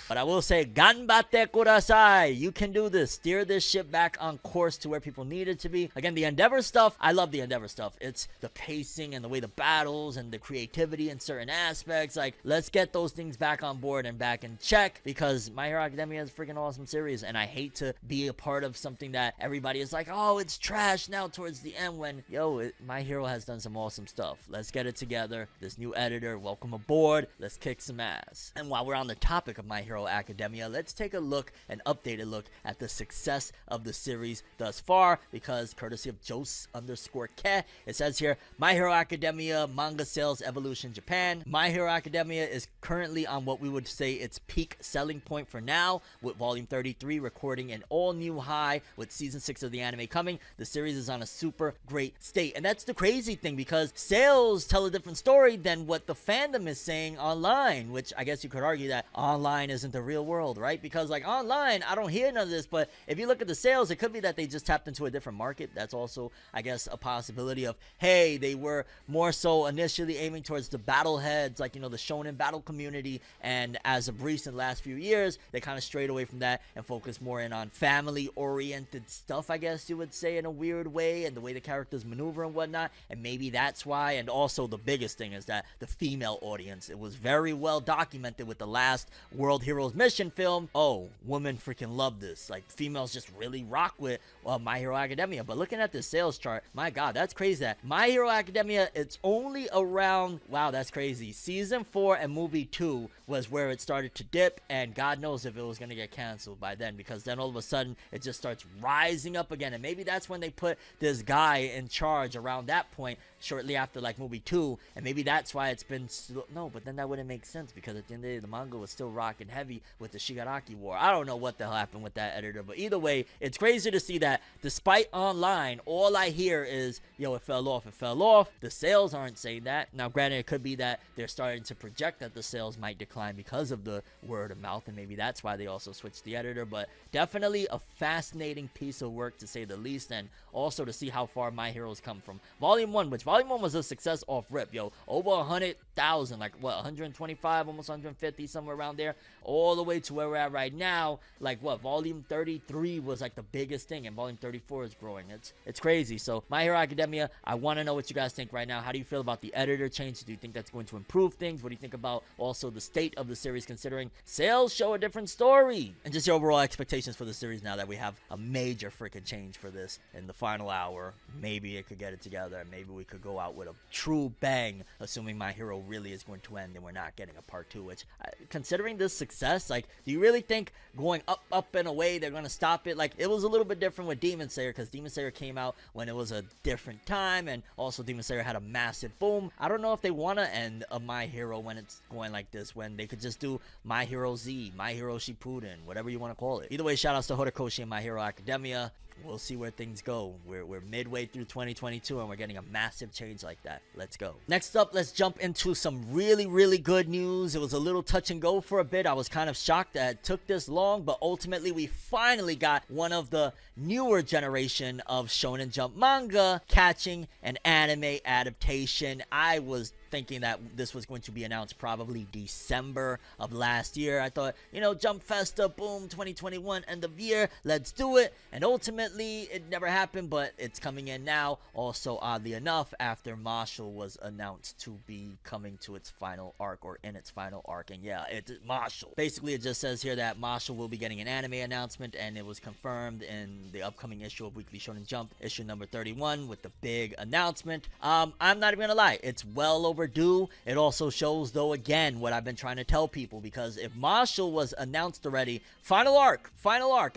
But I will say, ganbatte kudasai. You can do this. Steer this ship back on course to where people need it to be. Again, the Endeavor stuff, I love the Endeavor stuff. It's the pacing and the way the battles and the creativity in certain aspects. Like, let's get those things back on board and back in check, because My Hero Academia is a freaking awesome series, and I hate to be a part of something that everybody is like, oh, it's trash now towards the end, when, yo, My Hero has done some awesome stuff. Let's get it together. This new editor, welcome aboard. Let's kick some ass. And while we're on the topic of My Hero Academia, let's take a look, an updated look at the success of the series thus far, because courtesy of Jos_Ke, it says here, My Hero Academia manga sales evolution Japan. My Hero Academia is currently on what we would say its peak selling point for now, with volume 33 recording an all new high with season 6 of the anime coming. The series is on a super great state, and that's the crazy thing, because sales tell a different story than what the fandom is saying online, which I guess you could argue that online isn't the real world, right? Because like online, I don't hear none of this, but if you look at the sales, it could be that they just tapped into a different market. That's also, I guess, a possibility of, hey, they were more so initially aiming towards the battle heads, like, you know, the shonen battle community, and as of recent last few years, they kind of strayed away from that and focused more in on family-oriented stuff, I guess you would say, in a weird way, and the way the characters maneuver and whatnot, and maybe that's why. And also the biggest thing is that the female audience, it was very well documented with the last World Hero Hero's Mission film, oh, women freaking love this. Like, females just really rock with My Hero Academia. But looking at the sales chart, my god, that's crazy that My Hero Academia, it's only around, wow, that's crazy. Season 4 and movie 2 was where it started to dip, and God knows if it was going to get canceled by then, because then all of a sudden it just starts rising up again. And maybe that's when they put this guy in charge around that point, shortly after like movie 2, and maybe that's why it's been slow. No, but then that wouldn't make sense, because at the end of the day, the manga was still rocking heavy with the Shigaraki War. I don't know what the hell happened with that editor, but either way, it's crazy to see that despite online, all I hear is, yo, it fell off, it fell off. The sales aren't saying that. Now, granted, it could be that they're starting to project that the sales might decline because of the word of mouth, and maybe that's why they also switched the editor, but definitely a fascinating piece of work to say the least, and also to see how far My Hero's come from Volume 1, which Volume 1 was a success off rip, yo. Over 100,000, like what, 125, almost 150, somewhere around there, all the way to where we're at right now. Like what, Volume 33 was like the biggest thing, and Volume 34 is growing. It's crazy. So My Hero Academia, I want to know what you guys think right now. How do you feel about the editor change? Do you think that's going to improve things? What do you think about also the state of the series, considering sales show a different story? And just your overall expectations for the series now that we have a major freaking change for this in the final hour. Maybe it could get it together, and maybe we could go out with a true bang, assuming My Hero really is going to end and we're not getting a part 2, which, considering this success, like, do you really think going up and away they're going to stop it? Like, it was a little bit different with Demon Slayer, because Demon Slayer came out when it was a different time, and also Demon Slayer had a massive boom. I don't know if they want to end a My Hero when it's going like this, when they could just do My Hero Z, My Hero Shippuden, whatever you want to call it. Either way, shout outs to Horikoshi and My Hero Academia. We'll see where things go. We're midway through 2022 and we're getting a massive change like that. Let's go. Next up, let's jump into some really good news. It was a little touch and go for a bit. I was kind of shocked that it took this long, but ultimately we finally got one of the newer generation of Shonen Jump manga catching an anime adaptation. I was thinking that this was going to be announced probably December of last year. I thought, you know, Jump Festa, boom, 2021, end of year, let's do it. And ultimately, it never happened, but it's coming in now. Also, oddly enough, after Mashle was announced to be coming to its final arc, or in its final arc. And yeah, it's Mashle. Basically, it just says here that Mashle will be getting an anime announcement, and it was confirmed in the upcoming issue of Weekly Shonen Jump, issue number 31, with the big announcement. I'm not even gonna lie, it's well overdue. It also shows, though, again, what I've been trying to tell people, because if Mashle was announced already, final arc,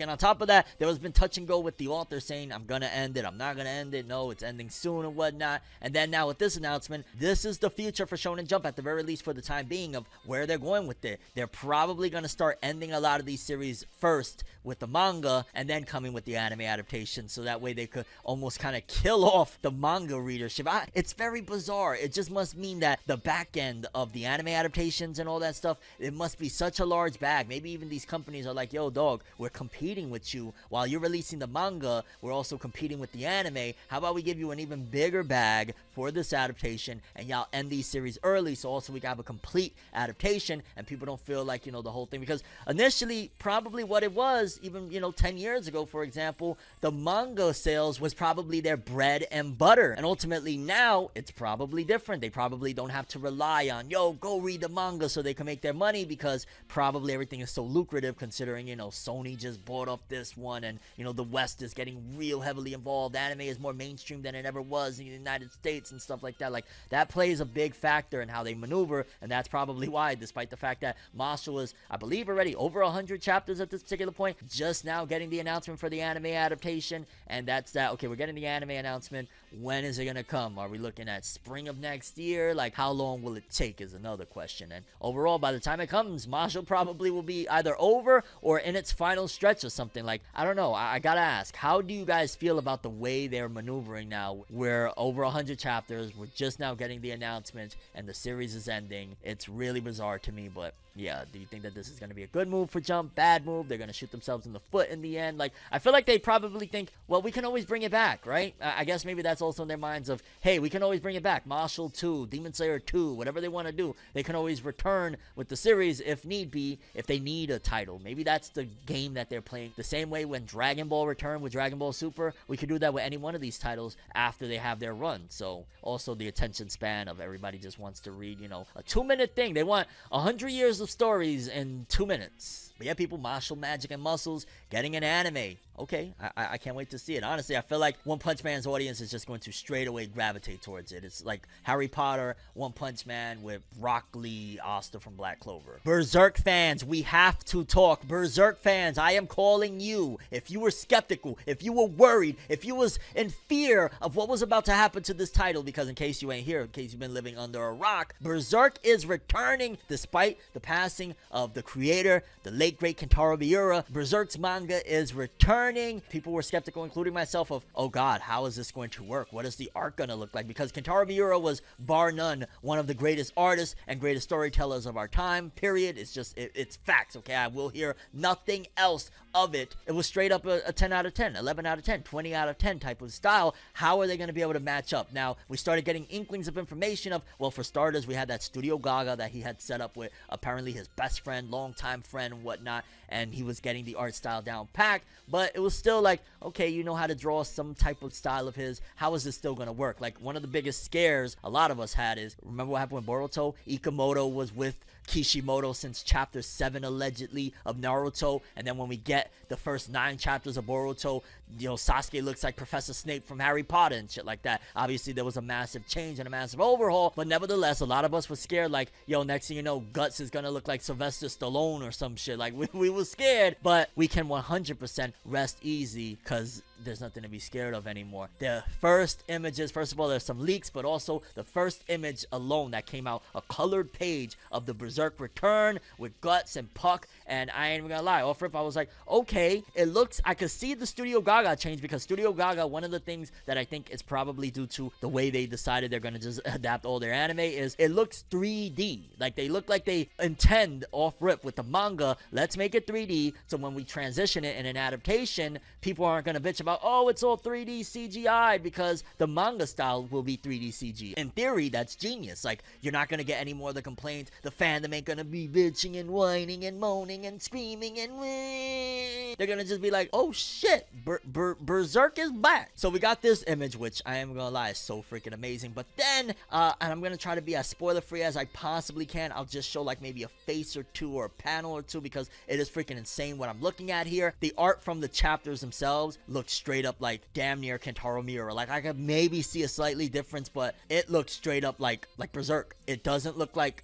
and on top of that, there has been touch and go with the author saying, I'm gonna end it, I'm not gonna end it, no, it's ending soon and whatnot. And then now with this announcement, this is the future for Shonen Jump, at the very least for the time being, of where they're going with it. They're probably gonna start ending a lot of these series first with the manga, and then coming with the anime adaptation, so that way they could almost kind of kill off the manga readership. It's very bizarre. It just must mean that the back end of the anime adaptations and all that stuff, it must be such a large bag. Maybe even these companies are like, yo dog, we're competing with you while you're releasing the manga, we're also competing with the anime. How about we give you an even bigger bag for this adaptation, and y'all end these series early, so also we can have a complete adaptation and people don't feel like, you know, the whole thing. Because initially, probably what it was, even, you know, 10 years ago, for example, the manga sales was probably their bread and butter, and ultimately now it's probably different. They probably don't have to rely on, yo, go read the manga so they can make their money, because probably everything is so lucrative, considering, you know, Sony just bought up this one, and, you know, the West is getting real heavily involved. Anime is more mainstream than it ever was in the United States and stuff like that. Like, that plays a big factor in how they maneuver, and that's probably why, despite the fact that Mashle was, I believe, already over 100 chapters at this particular point, just now getting the announcement for the anime adaptation. And that's that. Okay, we're getting the anime announcement. When is it gonna come? Are we looking at spring of next year? Like, how long will it take is another question. And overall, by the time it comes, Mashle probably will be either over or in its final stretch or something. Like, I don't know. I gotta ask, how do you guys feel about the way they're maneuvering now? We're over 100 chapters, we're just now getting the announcement, and the series is ending. It's really bizarre to me, but yeah, do you think that this is going to be a good move for Jump? Bad move? They're going to shoot themselves in the foot in the end? Like, I feel like they probably think, well, we can always bring it back, right? I guess maybe that's also in their minds of, hey, we can always bring it back. Mashle 2, Demon Slayer 2, whatever they want to do. They can always return with the series if need be, if they need a title. Maybe that's the game that they're playing. The same way when Dragon Ball returned with Dragon Ball Super, we could do that with any one of these titles after they have their run. So, also the attention span of everybody just wants to read, you know, a 2-minute thing. They want 100 years of of stories in 2 minutes. But yeah, people, martial magic and muscles getting an anime. Okay, I can't wait to see it. Honestly, I feel like One Punch Man's audience is just going to straight away gravitate towards it. It's like Harry Potter, One Punch Man with Rock Lee, Asta from Black Clover. Berserk fans, we have to talk. Berserk fans, I am calling you. If you were skeptical, if you were worried, if you was in fear of what was about to happen to this title, because in case you ain't here, in case you've been living under a rock, Berserk is returning despite the passing of the creator, the late great Kentaro Miura. Berserk's manga is returning. People were skeptical, including myself, of, oh god, how is this going to work? What is the art gonna look like? Because Kentaro Miura was, bar none, one of the greatest artists and greatest storytellers of our time, period. It's just, it's facts, okay? I will hear nothing else of it. It was straight up a 10 out of 10, 11 out of 10, 20 out of 10 type of style. How are they going to be able to match up? Now, we started getting inklings of information of, well, for starters, we had that Studio Gaga that he had set up with apparently his best friend, longtime friend, and whatnot, and he was getting the art style down packed, but it was still like, okay, you know how to draw some type of style of his. How is this still going to work? Like, one of the biggest scares a lot of us had is, remember what happened with Boruto? Ikamoto was with Kishimoto since chapter 7 allegedly of Naruto, and then when we get the first 9 chapters of Boruto, you know, Sasuke looks like Professor Snape from Harry Potter and shit like that. Obviously there was a massive change and a massive overhaul, but nevertheless a lot of us were scared, like, yo, next thing you know, Guts is gonna look like Sylvester Stallone or some shit. Like, we were scared, but we can 100% rest easy because there's nothing to be scared of anymore. The first images, first of all, there's some leaks, but also the first image alone that came out, a colored page of the Berserk return with Guts and Puck, and I ain't even gonna lie, off rip I was like, okay, it looks, I could see the Studio Gaga change, because Studio Gaga, one of the things that I think is probably due to the way they decided they're gonna just adapt all their anime is it looks 3D. Like, they look like they intend off rip with the manga, let's make it 3D, so when we transition it in an adaptation, people aren't gonna bitch about, oh, it's all 3D CGI, because the manga style will be 3D CG. In theory, that's genius. Like, you're not gonna get any more of the complaints. The fandom ain't gonna be bitching and whining and moaning and screaming and they're gonna just be like, oh shit, Berserk is back. So we got this image, which I am gonna lie is so freaking amazing. But then, and I'm gonna try to be as spoiler free as I possibly can. I'll just show like maybe a face or two or a panel or two, because it is freaking insane what I'm looking at here. The art from the chapters themselves looks straight up like damn near Kentaro Miura. Like, I could maybe see a slightly difference, but it looks straight up like Berserk. It doesn't look like,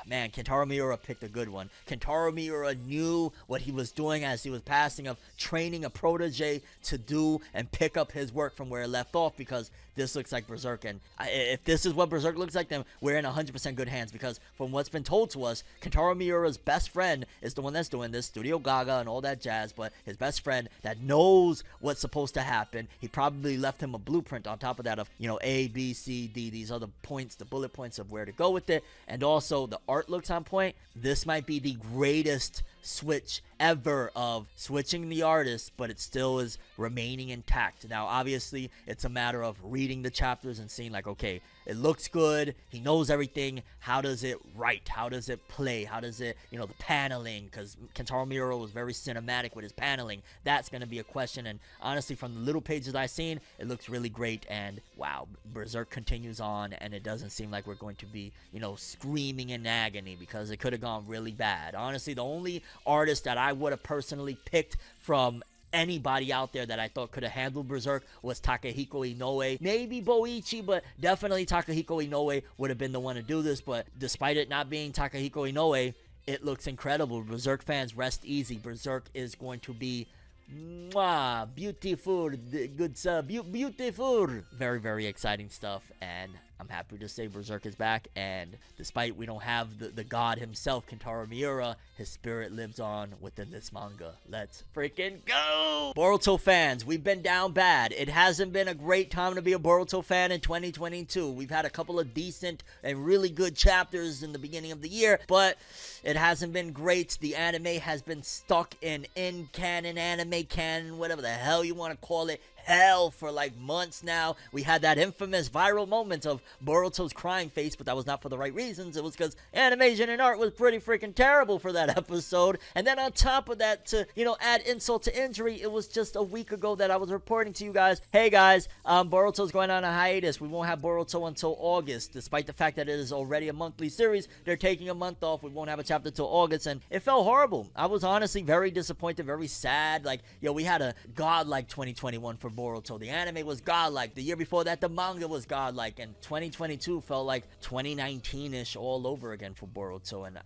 man, Kentaro Miura picked a good one. Kentaro Miura knew what he was doing as he was passing, of training a protege to do and pick up his work from where it left off, because this looks like Berserk. And if this is what Berserk looks like, then we're in 100% good hands, because from what's been told to us, Kentaro Miura's best friend is the one that's doing this, Studio Gaga and all that jazz, but his best friend that knows what's supposed to happen, he probably left him a blueprint on top of that of, you know, A, B, C, D, these other points, the bullet points of where to go with it, and also the art looks on point. This might be the greatest switch ever of switching the artist, but it still is remaining intact. Now, obviously, it's a matter of reading the chapters and seeing like, okay, it looks good, he knows everything, how does it write, how does it play, how does it, you know, the paneling, because Kentaro Miura was very cinematic with his paneling. That's going to be a question, and honestly, from the little pages I've seen, it looks really great, and wow, Berserk continues on, and it doesn't seem like we're going to be, you know, screaming in agony, because it could have gone really bad. Honestly, the only artist that I would have personally picked from anybody out there that I thought could have handled Berserk was Takehiko Inoue. Maybe Boichi, but definitely Takehiko Inoue would have been the one to do this. But despite it not being Takehiko Inoue, it looks incredible. Berserk fans, rest easy. Berserk is going to be beautiful, good sub, beautiful. Very, very exciting stuff, and I'm happy to say Berserk is back, and despite we don't have the god himself, Kentaro Miura, his spirit lives on within this manga. Let's freaking go! Boruto fans, we've been down bad. It hasn't been a great time to be a Boruto fan in 2022. We've had a couple of decent and really good chapters in the beginning of the year, but it hasn't been great. The anime has been stuck in canon, anime canon, whatever the hell you want to call it, hell for like months now. We had that infamous viral moment of Boruto's crying face, but that was not for the right reasons. It was because animation and art was pretty freaking terrible for that episode. And then on top of that, to, you know, add insult to injury, it was just a week ago that I was reporting to you guys, hey guys, Boruto's going on a hiatus. We won't have Boruto until August. Despite the fact that it is already a monthly series, they're taking a month off. We won't have a chapter till August, and it felt horrible. I was honestly very disappointed, very sad. Like, yo, we had a godlike 2021 for Boruto. The anime was godlike. The year before that, the manga was godlike, and 2022 felt like 2019-ish all over again for Boruto. And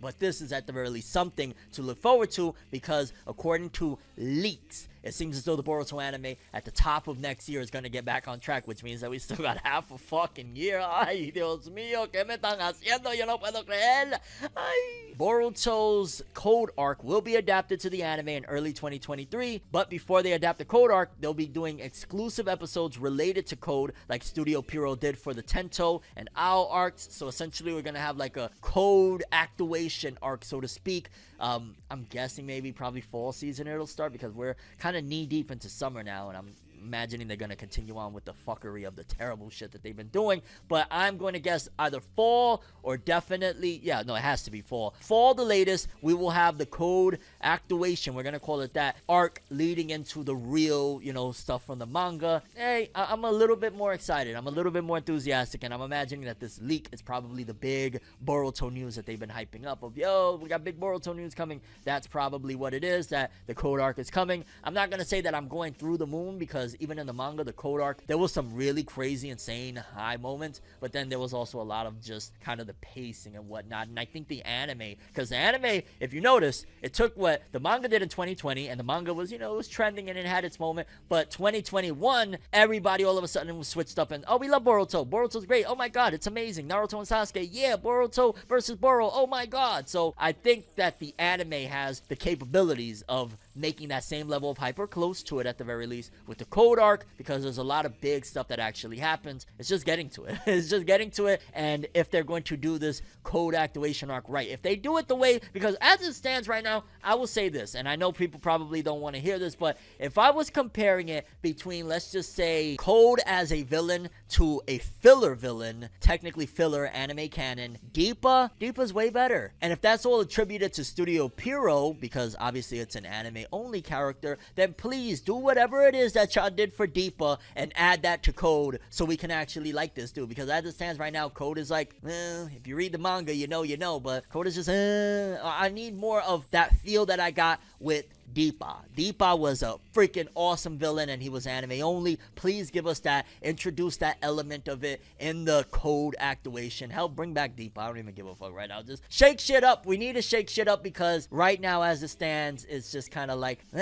but this is at the very least something to look forward to, because according to leaks, it seems as though the Boruto anime at the top of next year is going to get back on track, which means that we still got half a fucking year. Ay, Dios mío, ¿qué me están haciendo? Yo no puedo creer. Ay. Boruto's Code arc will be adapted to the anime in early 2023, but before they adapt the Code arc, they'll be doing exclusive episodes related to Code, like Studio Pierrot did for the Tento and Owl arcs. So essentially, we're going to have like a Code activation arc, so to speak. I'm guessing maybe probably fall season it'll start, because we're kind of knee deep into summer now, and I'm imagining they're going to continue on with the fuckery of the terrible shit that they've been doing. But I'm going to guess either fall or definitely, yeah, no, it has to be fall. Fall the latest, we will have the Code activation, we're going to call it that, arc leading into the real, you know, stuff from the manga. Hey, I'm a little bit more excited. I'm a little bit more enthusiastic, and I'm imagining that this leak is probably the big Boruto news that they've been hyping up of, yo, we got big Boruto news coming. That's probably what it is, that the Code arc is coming. I'm not going to say that I'm going through the moon, because even in the manga, the Code arc, there was some really crazy, insane high moments, but then there was also a lot of just kind of the pacing and whatnot. And I think the anime, because the anime, if you notice, it took what the manga did in 2020, and the manga was, you know, it was trending and it had its moment, but 2021, everybody all of a sudden was switched up and, oh, we love Boruto. Boruto's great. Oh my god, it's amazing. Naruto and Sasuke, yeah, Boruto versus Boro. Oh my god. So I think that the anime has the capabilities of making that same level of hype, or close to it at the very least, with the Code arc, because there's a lot of big stuff that actually happens. It's just getting to it. It's just getting to it. And if they're going to do this Code activation arc right, if they do it the way, because as it stands right now, I will say this, and I know people probably don't want to hear this, but if I was comparing it between, let's just say, Code as a villain to a filler villain, technically filler anime canon, Deepa's way better. And if that's all attributed to Studio Pierrot, because obviously it's an anime only character, then please do whatever it is that y'all did for Deepa and add that to Code, so we can actually like this dude. Because as it stands right now, Code is like, if you read the manga, you know, but Code is just, I need more of that feel that I got with Deepa. Deepa was a freaking awesome villain, and he was anime only. Please give us that, introduce that element of it in the Code activation. Hell, bring back Deepa. I don't even give a fuck right now. Just shake shit up. We need to shake shit up, because right now as it stands, it's just kind of like, But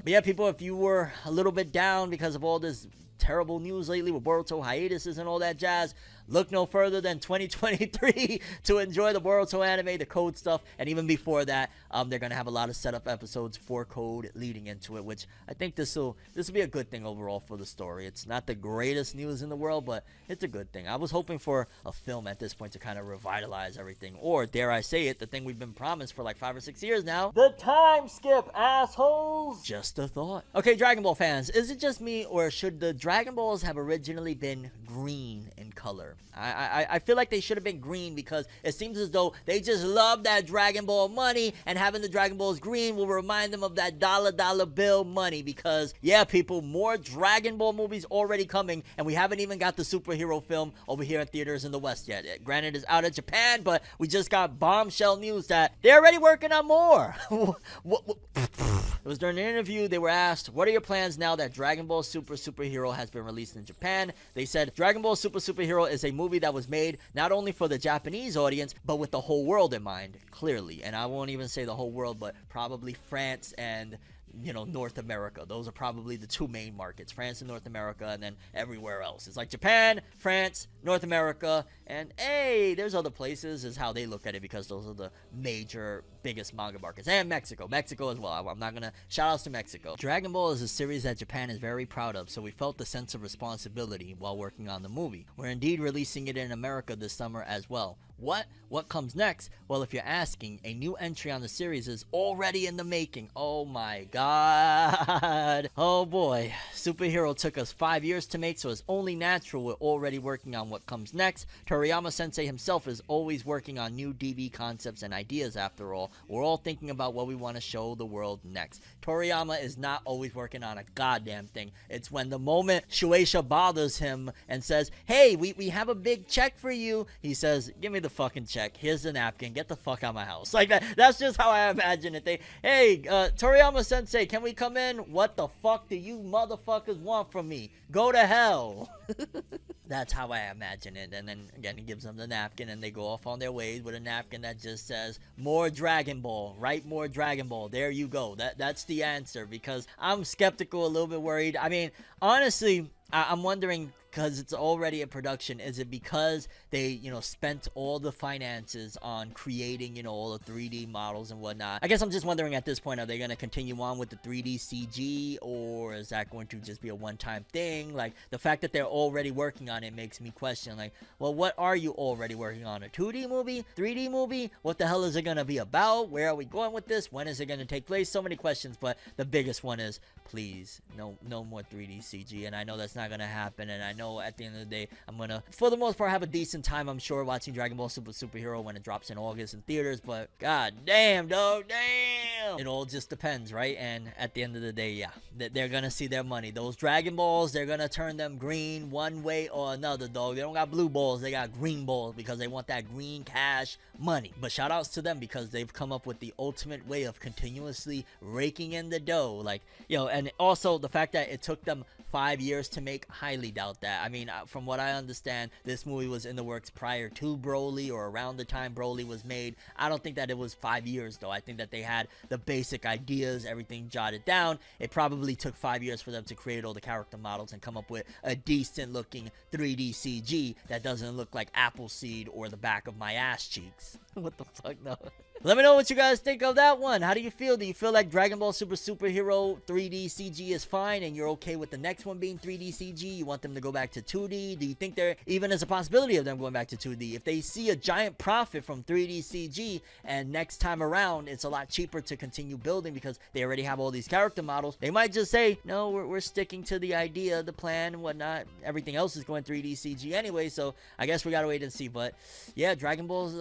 yeah, people, if you were a little bit down because of all this terrible news lately with Boruto hiatuses and all that jazz, look no further than 2023 to enjoy the Boruto anime, the Code stuff, and even before that, they're gonna have a lot of setup episodes for Code leading into it, which I think this will be a good thing overall for the story. It's not the greatest news in the world, but it's a good thing. I was hoping for a film at this point to kind of revitalize everything, or dare I say it, the thing we've been promised for like 5 or 6 years now, the time skip, assholes. Just a thought. Okay, Dragon Ball fans, is it just me, or should the Dragon Balls have originally been green in color? I feel like they should have been green, because it seems as though they just love that Dragon Ball money, and having the Dragon Balls green will remind them of that dollar bill money. Because yeah, people, more Dragon Ball movies already coming, and we haven't even got the superhero film over here in theaters in the West yet. Granted, it's out of Japan, but we just got bombshell news that they're already working on more. It was during an interview, they were asked, what are your plans now that Dragon Ball Superhero has been released in Japan? They said, Dragon Ball Superhero is a movie that was made not only for the Japanese audience, but with the whole world in mind, clearly. And I won't even say the whole world, but probably France and, you know, North America. Those are probably the two main markets, France and North America, and then everywhere else. It's like Japan, France, North America, and hey, there's other places is how they look at it, because those are the major biggest manga markets, and Mexico as well. I'm not gonna shout outs to Mexico. Dragon Ball is a series that Japan is very proud of, so we felt the sense of responsibility while working on the movie. We're indeed releasing it in America this summer as well. What comes next? Well, if you're asking, a new entry on the series is already in the making. Oh my god. Oh boy. Superhero took us 5 years to make, so it's only natural we're already working on what comes next. Toriyama sensei himself is always working on new DB concepts and ideas. After all, we're all thinking about what we want to show the world next. Toriyama is not always working on a goddamn thing. It's when the moment Shueisha bothers him and says, hey, we have a big check for you, he says, give me the fucking check, here's the napkin, get the fuck out of my house. Like that's just how I imagine it. Hey, Toriyama sensei, can we come in? What the fuck do you motherfuckers want from me? Go to hell. That's how I imagine it. And then again, he gives them the napkin and they go off on their ways with a napkin that just says more Dragon Ball, right? More Dragon Ball. There you go. That's the answer, because I'm skeptical, a little bit worried. I mean, honestly, I'm wondering, because it's already in production, is it because they, spent all the finances on creating, all the 3D models and whatnot? I guess I'm just wondering at this point, are they going to continue on with the 3D CG, or is that going to just be a one-time thing? Like, the fact that they're already working on it makes me question, like, well, what are you already working on? A 2D movie? 3D movie? What the hell is it going to be about? Where are we going with this? When is it going to take place? So many questions, but the biggest one is, please, no more 3D CG, and I know that's not going to happen, and I know at the end of the day, I'm gonna, for the most part, have a decent time, I'm sure, watching Dragon Ball Superhero when it drops in August in theaters, but god damn, dog, damn! It all just depends, right? And at the end of the day, yeah, they're gonna see their money. Those Dragon Balls, they're gonna turn them green one way or another, dog. They don't got blue balls, they got green balls, because they want that green cash money. But shout outs to them, because they've come up with the ultimate way of continuously raking in the dough. Like, and also the fact that it took them 5 years to make, highly doubt that. I mean, from what I understand, this movie was in the works prior to Broly, or around the time Broly was made. I don't think that it was 5 years, though. I think that they had the basic ideas, everything jotted down. It probably took 5 years for them to create all the character models and come up with a decent looking 3D CG that doesn't look like Appleseed or the back of my ass cheeks. What the fuck, no. Let me know what you guys think of that one. How do you feel? Do you feel like Dragon Ball Superhero 3D CG is fine and you're okay with the next one being 3D CG? You want them to go back to 2D? Do you think there even is a possibility of them going back to 2D? If they see a giant profit from 3D CG and next time around it's a lot cheaper to continue building because they already have all these character models, they might just say, no, we're sticking to the idea, the plan, and whatnot. Everything else is going 3D CG anyway, so I guess we gotta wait and see. But yeah, Dragon Ball's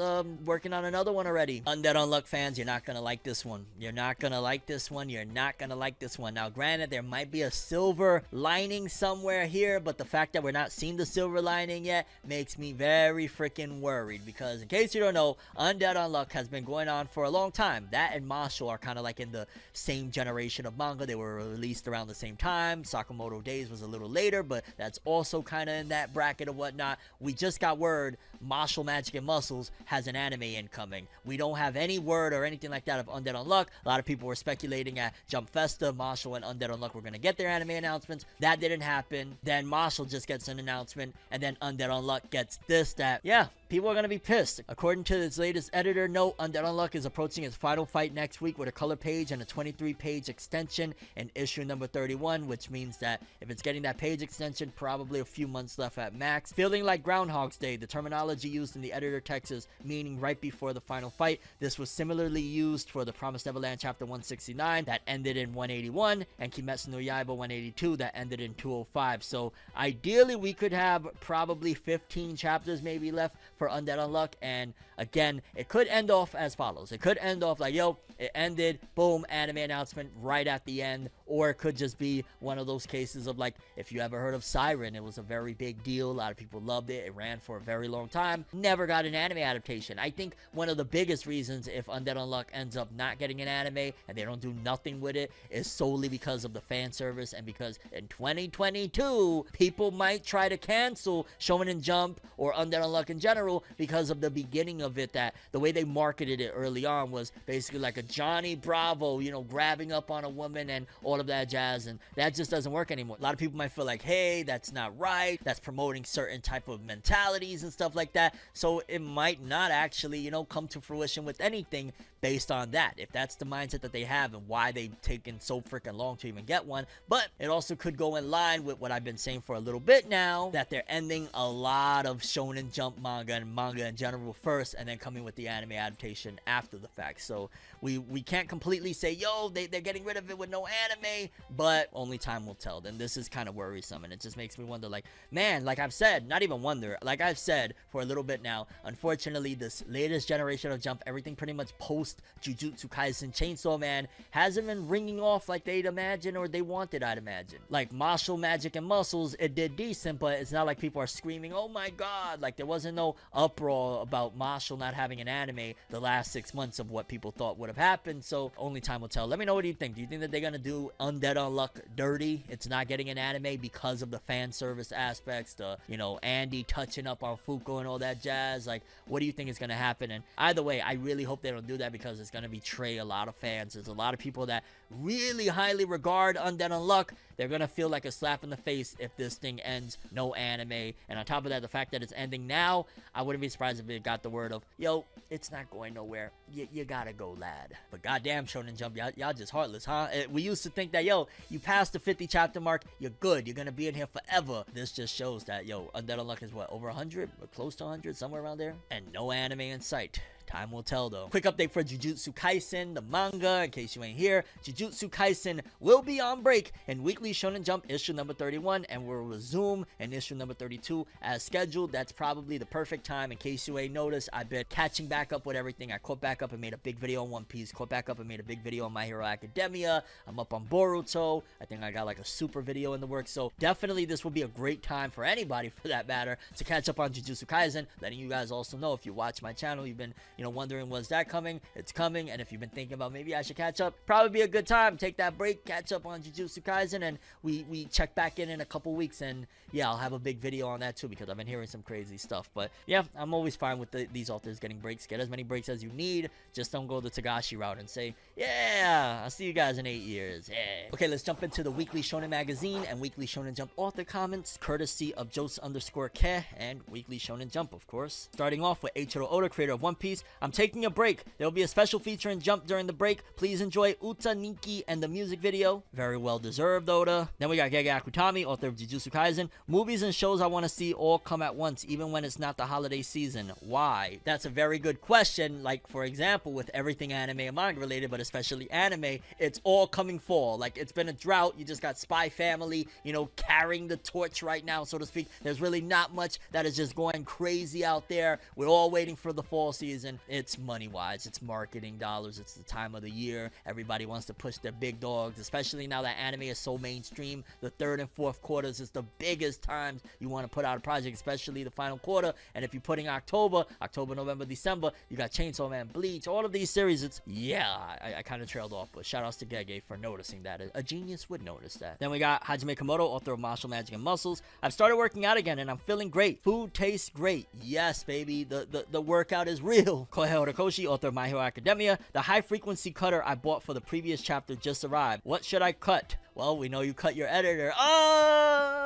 working on another one already. Undead Unluck fans, you're not gonna like this one. You're not gonna like this one. You're not gonna like this one. Now, granted, there might be a silver lining somewhere here, but the fact that we're not seeing the silver lining yet makes me very freaking worried, because in case you don't know, Undead Unluck has been going on for a long time. That and Mashle are kind of like in the same generation of manga. They were released around the same time. Sakamoto Days was a little later, but that's also kind of in that bracket of whatnot. We just got word Mashle Magic and Muscles has an anime incoming. We don't have any word or anything like that of Undead Unluck. A lot of people were speculating at Jump Festa, Mashle and Undead Unluck were going to get their anime announcements. That didn't happen. Then Mashle just gets an announcement, and then Undead Unluck gets this, that. Yeah, people are going to be pissed. According to its latest editor note, Undead Unluck is approaching its final fight next week with a color page and a 23-page extension in issue number 31, which means that if it's getting that page extension, probably a few months left at max. Feeling like Groundhog's Day, the terminology used in the editor text is meaning right before the final fight. This was similarly used for the Promised Neverland chapter 169 that ended in 181, and Kimetsu no Yaiba 182 that ended in 205. So ideally we could have probably 15 chapters maybe left for Undead Unluck, and again, it could end off as follows. It could end off like, yo, it ended, boom, anime announcement right at the end, or it could just be one of those cases of like, if you ever heard of Siren, it was a very big deal, a lot of people loved it, it ran for a very long time, never got an anime adaptation. I think one of the biggest reasons if Undead Unluck ends up not getting an anime and they don't do nothing with it is solely because of the fan service, and because in 2022 people might try to cancel Shonen Jump or Undead Unluck in general because of the beginning of it, that the way they marketed it early on was basically like a Johnny Bravo, grabbing up on a woman and all of of that jazz, and that just doesn't work anymore. A lot of people might feel like, hey, that's not right, that's promoting certain type of mentalities and stuff like that, so it might not actually, you know, come to fruition with anything based on that, if that's the mindset that they have and why they've taken so freaking long to even get one. But it also could go in line with what I've been saying for a little bit now, that they're ending a lot of Shonen Jump manga and manga in general first, and then coming with the anime adaptation after the fact. So we can't completely say, yo, they're getting rid of it with no anime, but only time will tell. Then this is kind of worrisome, and it just makes me wonder, like, man, like I've said, not even wonder, like I've said for a little bit now, unfortunately this latest generation of Jump, everything pretty much post Jujutsu Kaisen Chainsaw Man hasn't been ringing off like they'd imagine or they wanted, I'd imagine. Like Mashle, Magic, and Muscles, it did decent, but it's not like people are screaming, oh my god, like there wasn't no uproar about Mashle not having an anime the last 6 months of what people thought would have happened. So only time will tell. Let me know, what do you think? Do you think that they're gonna do Undead Unluck dirty? It's not getting an anime because of the fan service aspects, the, you know, Andy touching up on Fuko and all that jazz. Like, what do you think is gonna happen? And either way, I really hope they don't do that, because it's gonna betray a lot of fans. There's a lot of people that really highly regard Undead Unluck. They're gonna feel like a slap in the face if this thing ends no anime. And on top of that, the fact that it's ending now, I wouldn't be surprised if it got the word of, yo, it's not going nowhere, you gotta go, lad. But goddamn, Shonen Jump, y'all just heartless, huh? We used to think that, yo, you passed the 50 chapter mark, you're good, you're gonna be in here forever. This just shows that, yo, Undead Unluck is what, over 100 or close to 100, somewhere around there, and no anime in sight. Time will tell, though. Quick update for Jujutsu Kaisen, the manga, in case you ain't here. Jujutsu Kaisen will be on break in Weekly Shonen Jump issue number 31, and will resume in issue number 32 as scheduled. That's probably the perfect time. In case you ain't noticed, I've been catching back up with everything. I caught back up and made a big video on One Piece, caught back up and made a big video on My Hero Academia. I'm up on Boruto. I think I got like a super video in the works, so definitely this will be a great time for anybody, for that matter, to catch up on Jujutsu Kaisen. Letting you guys also know, if you watch my channel, you've been, you know, wondering, was that coming? It's coming. And if you've been thinking about maybe I should catch up, probably be a good time. Take that break, catch up on Jujutsu Kaisen, and we check back in a couple weeks, and yeah, I'll have a big video on that too, because I've been hearing some crazy stuff. But yeah, I'm always fine with these authors getting breaks. Get as many breaks as you need. Just don't go the Tagashi route and say, yeah, I'll see you guys in 8 years. Yeah. Okay, let's jump into the Weekly Shonen Magazine and Weekly Shonen Jump author comments, courtesy of Jose_Ke and Weekly Shonen Jump, of course. Starting off with Eiichiro Oda, creator of One Piece. I'm taking a break. There will be a special feature in Jump during the break. Please enjoy Uta Nikki and the music video. Very well deserved, Oda. Then we got Gege Akutami, author of Jujutsu Kaisen. Movies and shows I want to see all come at once, even when it's not the holiday season. Why? That's a very good question. Like, for example, with everything anime and manga related, but especially anime, it's all coming fall. Like, it's been a drought. You just got Spy Family, you know, carrying the torch right now, so to speak. There's really not much that is just going crazy out there. We're all waiting for the fall season. It's money-wise, it's marketing dollars, it's the time of the year. Everybody wants to push their big dogs, especially now that anime is so mainstream. The third and fourth quarters is the biggest times you want to put out a project, especially the final quarter. And if you're putting October, November, December, you got Chainsaw Man, Bleach, all of these series. It's, yeah, I kind of trailed off, but shout outs to Gege for noticing that. A genius would notice that. Then we got Hajime Komodo, author of Mashle, Magic, and Muscles. I've started working out again and I'm feeling great. Food tastes great. Yes, baby, the workout is real. Kohei Horikoshi, author of My Hero Academia. The high frequency cutter I bought for the previous chapter just arrived. What should I cut? Well, we know you cut your editor. Oh!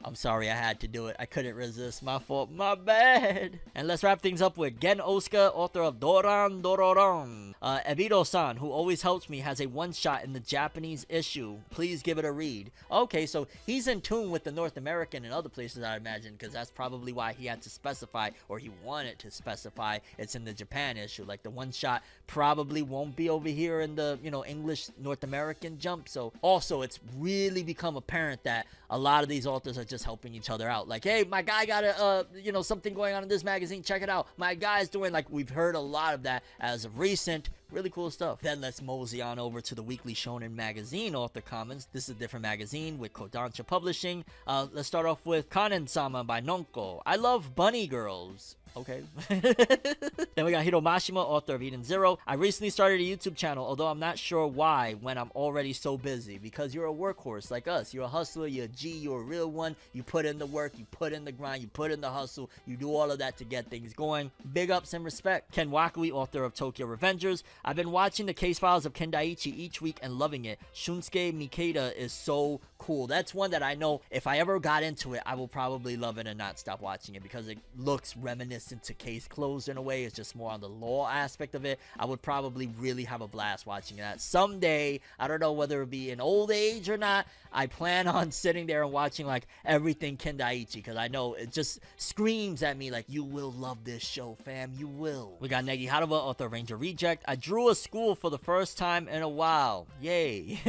I'm sorry, I had to do it. I couldn't resist. My fault. My bad. And let's wrap things up with Gen Osuka, author of Doran Dororon. Ebido-san, who always helps me, has a one-shot in the Japanese issue. Please give it a read. Okay, so he's in tune with the North American and other places, I imagine, because that's probably why he had to specify, or he wanted to specify, it's in the Japan issue. Like, the one-shot probably won't be over here in the, you know, English North American Jump. So also, it's really become apparent that a lot of these authors are just helping each other out. Like, hey, my guy got a, you know, something going on in this magazine. Check it out. My guy's doing, like, we've heard a lot of that as of recent. Really cool stuff. Then let's mosey on over to the Weekly Shonen Magazine author comments. This is a different magazine with Kodansha Publishing. Let's start off with Kanen-sama by Nonko. I love bunny girls. Okay. Then we got Hiro Mashima, author of Eden Zero. I recently started a YouTube channel, although I'm not sure why when I'm already so busy. Because you're a workhorse like us. You're a hustler, you're a G, you're a real one. You put in the work, you put in the grind, you put in the hustle. You do all of that to get things going. Big ups and respect. Ken Wakui, author of Tokyo Revengers. I've been watching the case files of Kendaichi each week and loving it. Shunsuke Mikeda is so cool. That's one that I know if I ever got into it, I will probably love it and not stop watching it because it looks reminiscent to Case Closed in a way. It's just more on the law aspect of it. I would probably really have a blast watching that someday. I don't know whether it be in old age or not. I plan on sitting there and watching like everything Kendaichi because I know it just screams at me like, you will love this show, fam. You will. We got Negi Haraba, author of Ranger Reject. I drew a school for the first time in a while. Yay.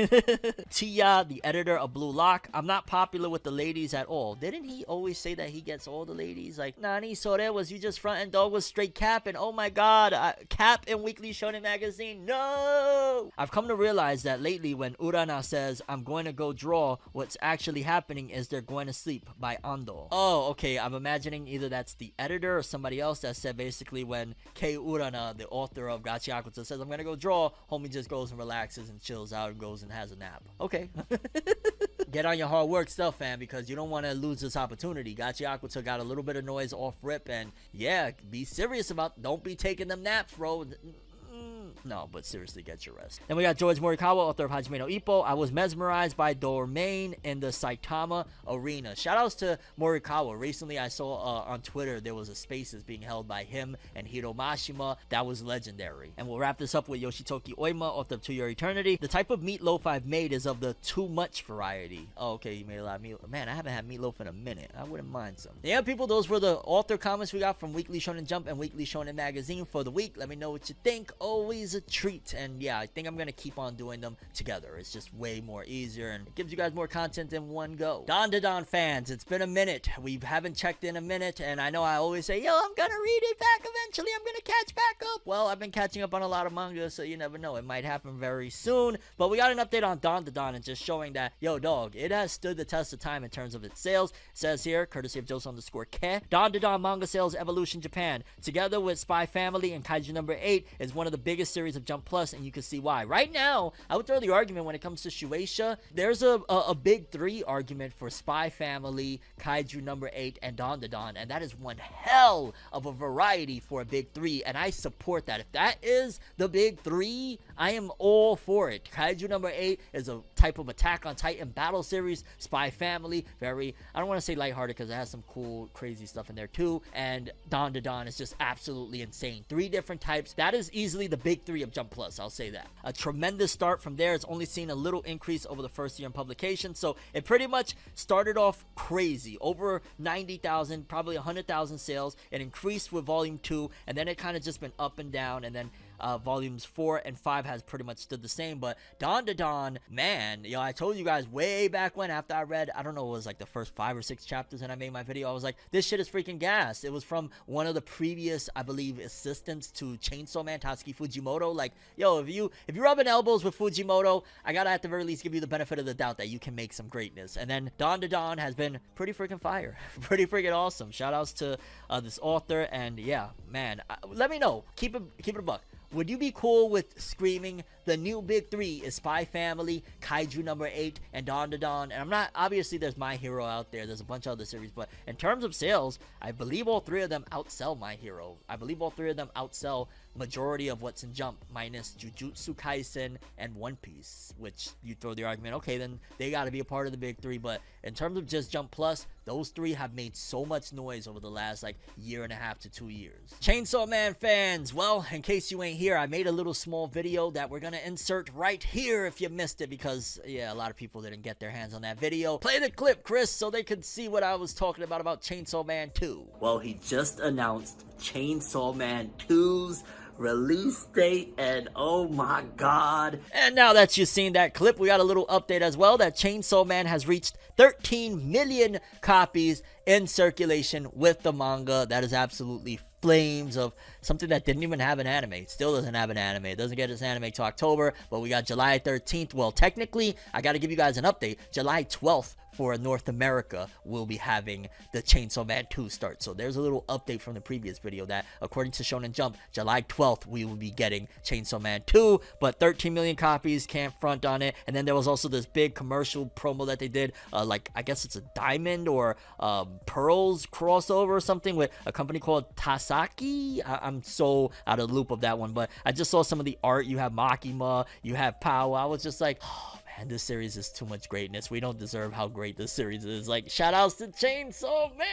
Tia, the editor of Blue Lock. I'm not popular with the ladies at all. Didn't he always say that he gets all the ladies? Like, Nani, so there was you just front and dog was straight Cap, and oh my god, Cap in Weekly Shonen Magazine. No! I've come to realize that lately when Urana says, I'm going to go draw, what's actually happening is they're going to sleep by Ando. Oh, okay, I'm imagining either that's the editor or somebody else that said basically when Kei Urana, the author of Gachi Akuta, says, I'm going to go draw, homie just goes and relaxes and chills out and goes and has a nap. Okay. Get on your hard work stuff, fam, because you don't want to lose this opportunity. Gachi Akuta got a little bit of noise off rip, and yeah, be serious about, don't be taking them naps, bro. No, but seriously, get your rest. Then we got George Morikawa, author of Hajime no Ippo. I was mesmerized by Domain in the Saitama Arena. Shoutouts to Morikawa. Recently, I saw on Twitter there was a Spaces being held by him and Hiro Mashima. That was legendary. And we'll wrap this up with Yoshitoki Oima, author of To Your Eternity. The type of meatloaf I've made is of the too much variety. Oh, okay, you made a lot of meatloaf. Man, I haven't had meatloaf in a minute. I wouldn't mind some. Yeah, people, those were the author comments we got from Weekly Shonen Jump and Weekly Shonen Magazine for the week. Let me know what you think. Always a treat. And yeah, I think I'm gonna keep on doing them together. It's just way more easier and it gives you guys more content in one go. Dandadan fans, it's been a minute. We haven't checked in a minute, and I know I always say, yo, I'm gonna read it back eventually. I'm gonna catch back up. Well, I've been catching up on a lot of manga, so you never know. It might happen very soon. But we got an update on Dandadan and just showing that, yo, dog, it has stood the test of time in terms of its sales. It says here, courtesy of Jose_Ke, Dandadan manga sales evolution Japan, together with Spy Family and Kaiju number 8, is one of the biggest series of Jump Plus, and you can see why. Right now, I would throw the argument when it comes to Shueisha, there's a big 3 argument for Spy Family, Kaiju number 8, and Dandadan, and that is one hell of a variety for a big 3, and I support that. If that is the big 3, I am all for it. Kaiju number 8 is a type of Attack on Titan battle series. Spy Family, very, I don't want to say lighthearted because it has some cool, crazy stuff in there too, and Dandadan is just absolutely insane. 3 different types. That is easily the big 3 of Jump Plus, I'll say that. A tremendous start from there. It's only seen a little increase over the first year in publication, so it pretty much started off crazy. Over 90,000, probably 100,000 sales. It increased with volume 2, and then it kind of just been up and down, and then volumes 4 and 5 has pretty much stood the same. But Dandadan, man, yo, I told you guys way back when, after I read, I don't know, it was like the first 5 or 6 chapters and I made my video, I was like, this shit is freaking gas. It was from one of the previous, I believe, assistants to Chainsaw Man, Tatsuki Fujimoto. Like, yo, if you're rubbing elbows with Fujimoto, I gotta at the very least give you the benefit of the doubt that you can make some greatness. And then Dandadan has been pretty freaking fire. Pretty freaking awesome. Shout outs to this author, and yeah, man, let me know. Keep it a buck. Would you be cool with screaming the new big 3 is Spy Family, Kaiju number 8, and Dandadan? And I'm not, obviously there's My Hero out there, there's a bunch of other series, but in terms of sales, I believe all 3 of them outsell My Hero. I believe all 3 of them outsell majority of what's in Jump, minus Jujutsu Kaisen and One Piece, which you throw the argument, okay, then they got to be a part of the big 3, but in terms of just Jump Plus, those 3 have made so much noise over the last like year and a half to 2 years. Chainsaw Man fans, well, in case you ain't here, I made a little small video that we're gonna insert right here if you missed it, because yeah, a lot of people didn't get their hands on that video. Play the clip, Chris, so they could see what I was talking about Chainsaw Man 2. Well, he just announced Chainsaw Man 2's release date, and oh my god. And now that you've seen that clip, we got a little update as well that Chainsaw Man has reached 13 million copies in circulation with the manga. That is absolutely flames of something that didn't even have an anime. It still doesn't have an anime. It doesn't get its anime till October, but we got July 13th. Well, technically, I got to give you guys an update. July 12th for North America will be having the Chainsaw Man 2 start. So there's a little update from the previous video that according to Shonen Jump, July 12th we will be getting Chainsaw Man 2, but 13 million copies, can't front on it. And then there was also this big commercial promo that they did, like I guess it's a diamond or pearls crossover or something with a company called Tasaki. I'm so out of the loop of that one, but I just saw some of the art. You have Makima, you have Power. I was just like, oh man, this series is too much greatness. We don't deserve how great this series is. Like, shout outs to Chainsaw Man.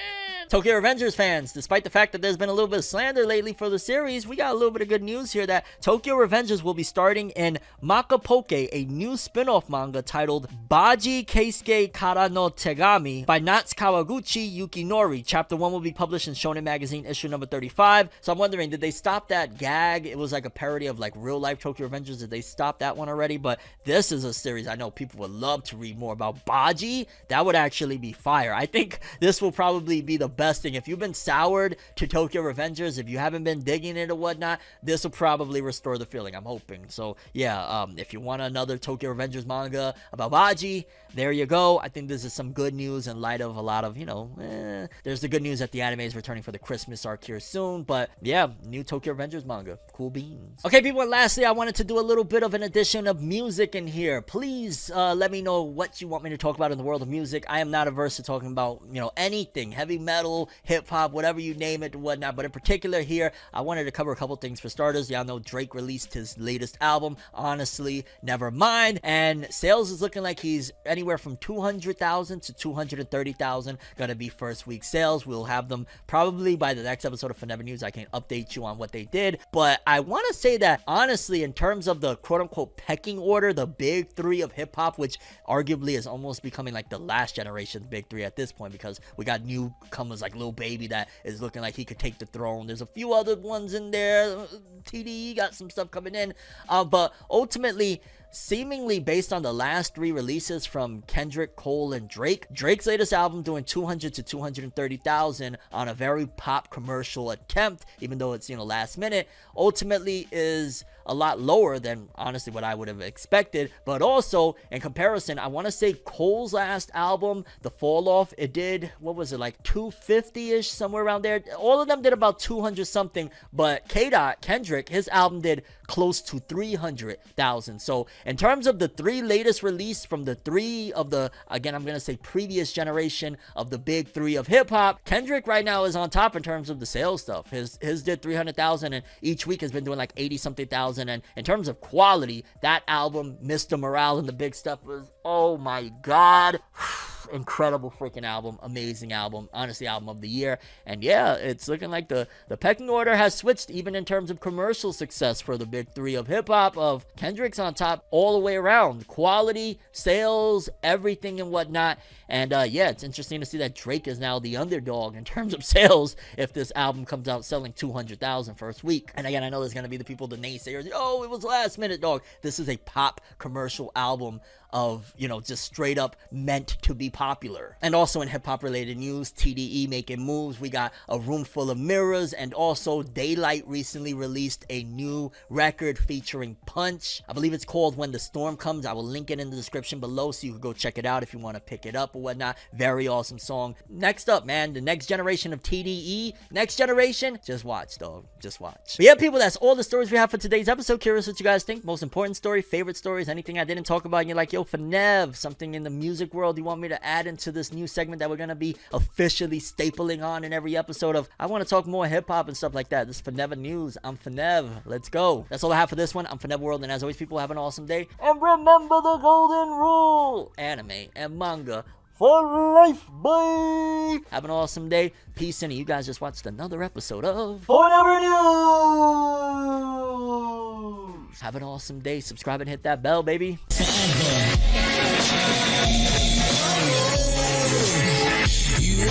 Tokyo Revengers fans, despite the fact that there's been a little bit of slander lately for the series, we got a little bit of good news here that Tokyo Revengers will be starting in Makapoke, a new spin-off manga titled Baji Keisuke Kara no Tegami by Natsu Kawaguchi Yukinori. Chapter 1 will be published in Shonen Magazine issue number 35. So I'm wondering, did they stop that gag? It was like a parody of like real life Tokyo Revengers. Did they stop that one already? But this is a series I know people would love to read more about. Baji, that would actually be fire. I think this will probably be the best thing. If you've been soured to Tokyo Revengers, if you haven't been digging it or whatnot, this will probably restore the feeling, I'm hoping. So yeah, if you want another Tokyo Revengers manga about Baji, there you go. I think this is some good news in light of a lot of, you know, there's the good news that the anime is returning for the Christmas arc here soon. But yeah, new Tokyo Revengers manga. Cool beans. Okay, people, and lastly, I wanted to do a little bit of an addition of music in here. Please let me know what you want me to talk about in the world of music. I am not averse to talking about, you know, anything, heavy metal, hip-hop, whatever you name it, whatnot. But in particular here, I wanted to cover a couple things. For starters, y'all know Drake released his latest album, Honestly Nevermind, and sales is looking like he's anywhere from 200,000 to 230,000 gonna be first week sales. We'll have them probably by the next episode of Forever News. I can update you on what they did, but I want to say that honestly, in terms of the quote-unquote pecking order, the big three of hip-hop, which arguably is almost becoming like the last generation's big three at this point, because we got newcomers like Lil Baby that is looking like he could take the throne. There's a few other ones in there. TDE got some stuff coming in, but ultimately, seemingly based on the last three releases from Kendrick, Cole, and Drake's latest album doing 200 to 230,000 on a very pop commercial attempt, even though it's, you know, last minute, ultimately is a lot lower than honestly what I would have expected. But also in comparison, I want to say Cole's last album, The Fall Off, it did, what was it, like 250-ish, somewhere around there. All of them did about 200 something, but Kendrick, his album did close to 300,000. So in terms of the three latest release from the three of the, again, I'm gonna say previous generation of the big three of hip-hop, Kendrick right now is on top in terms of the sales stuff. His did 300,000, and each week has been doing like 80 something thousand. And in terms of quality, that album, Mr. Morale and the Big Stuff, was, oh my god, incredible freaking album, amazing album, honestly album of the year. And yeah, it's looking like the pecking order has switched even in terms of commercial success for the big three of hip-hop. Of Kendrick's on top all the way around, quality, sales, everything and whatnot. And yeah, it's interesting to see that Drake is now the underdog in terms of sales if this album comes out selling 200,000 first week. And again, I know there's going to be the people, the naysayers, oh, it was last minute, dog. This is a pop commercial album of, you know, just straight up meant to be popular. And also in hip-hop related news, TDE making moves. We got A Room Full of Mirrors, and also Daylight recently released a new record featuring Punch. I believe it's called When the Storm Comes. I will link it in the description below so you can go check it out if you want to pick it up or whatnot. Very awesome song. Next up, man, the next generation of TDE. Next generation, just watch, dog. Just watch. But yeah, people, that's all the stories we have for today's episode. Curious what you guys think. Most important story, favorite stories, anything I didn't talk about and you're like, yo, Fornev, something in the music world you want me to add into this new segment that we're going to be officially stapling on in every episode of, I want to talk more hip-hop and stuff like that. This is Forever News. I'm Fornev. Let's go. That's all I have for this one. I'm ForneverWorld, and as always, people, have an awesome day. And remember the golden rule. Anime and manga for life, boy. Have an awesome day. Peace, and you guys just watched another episode of Forever News. Have an awesome day. Subscribe and hit that bell, baby. You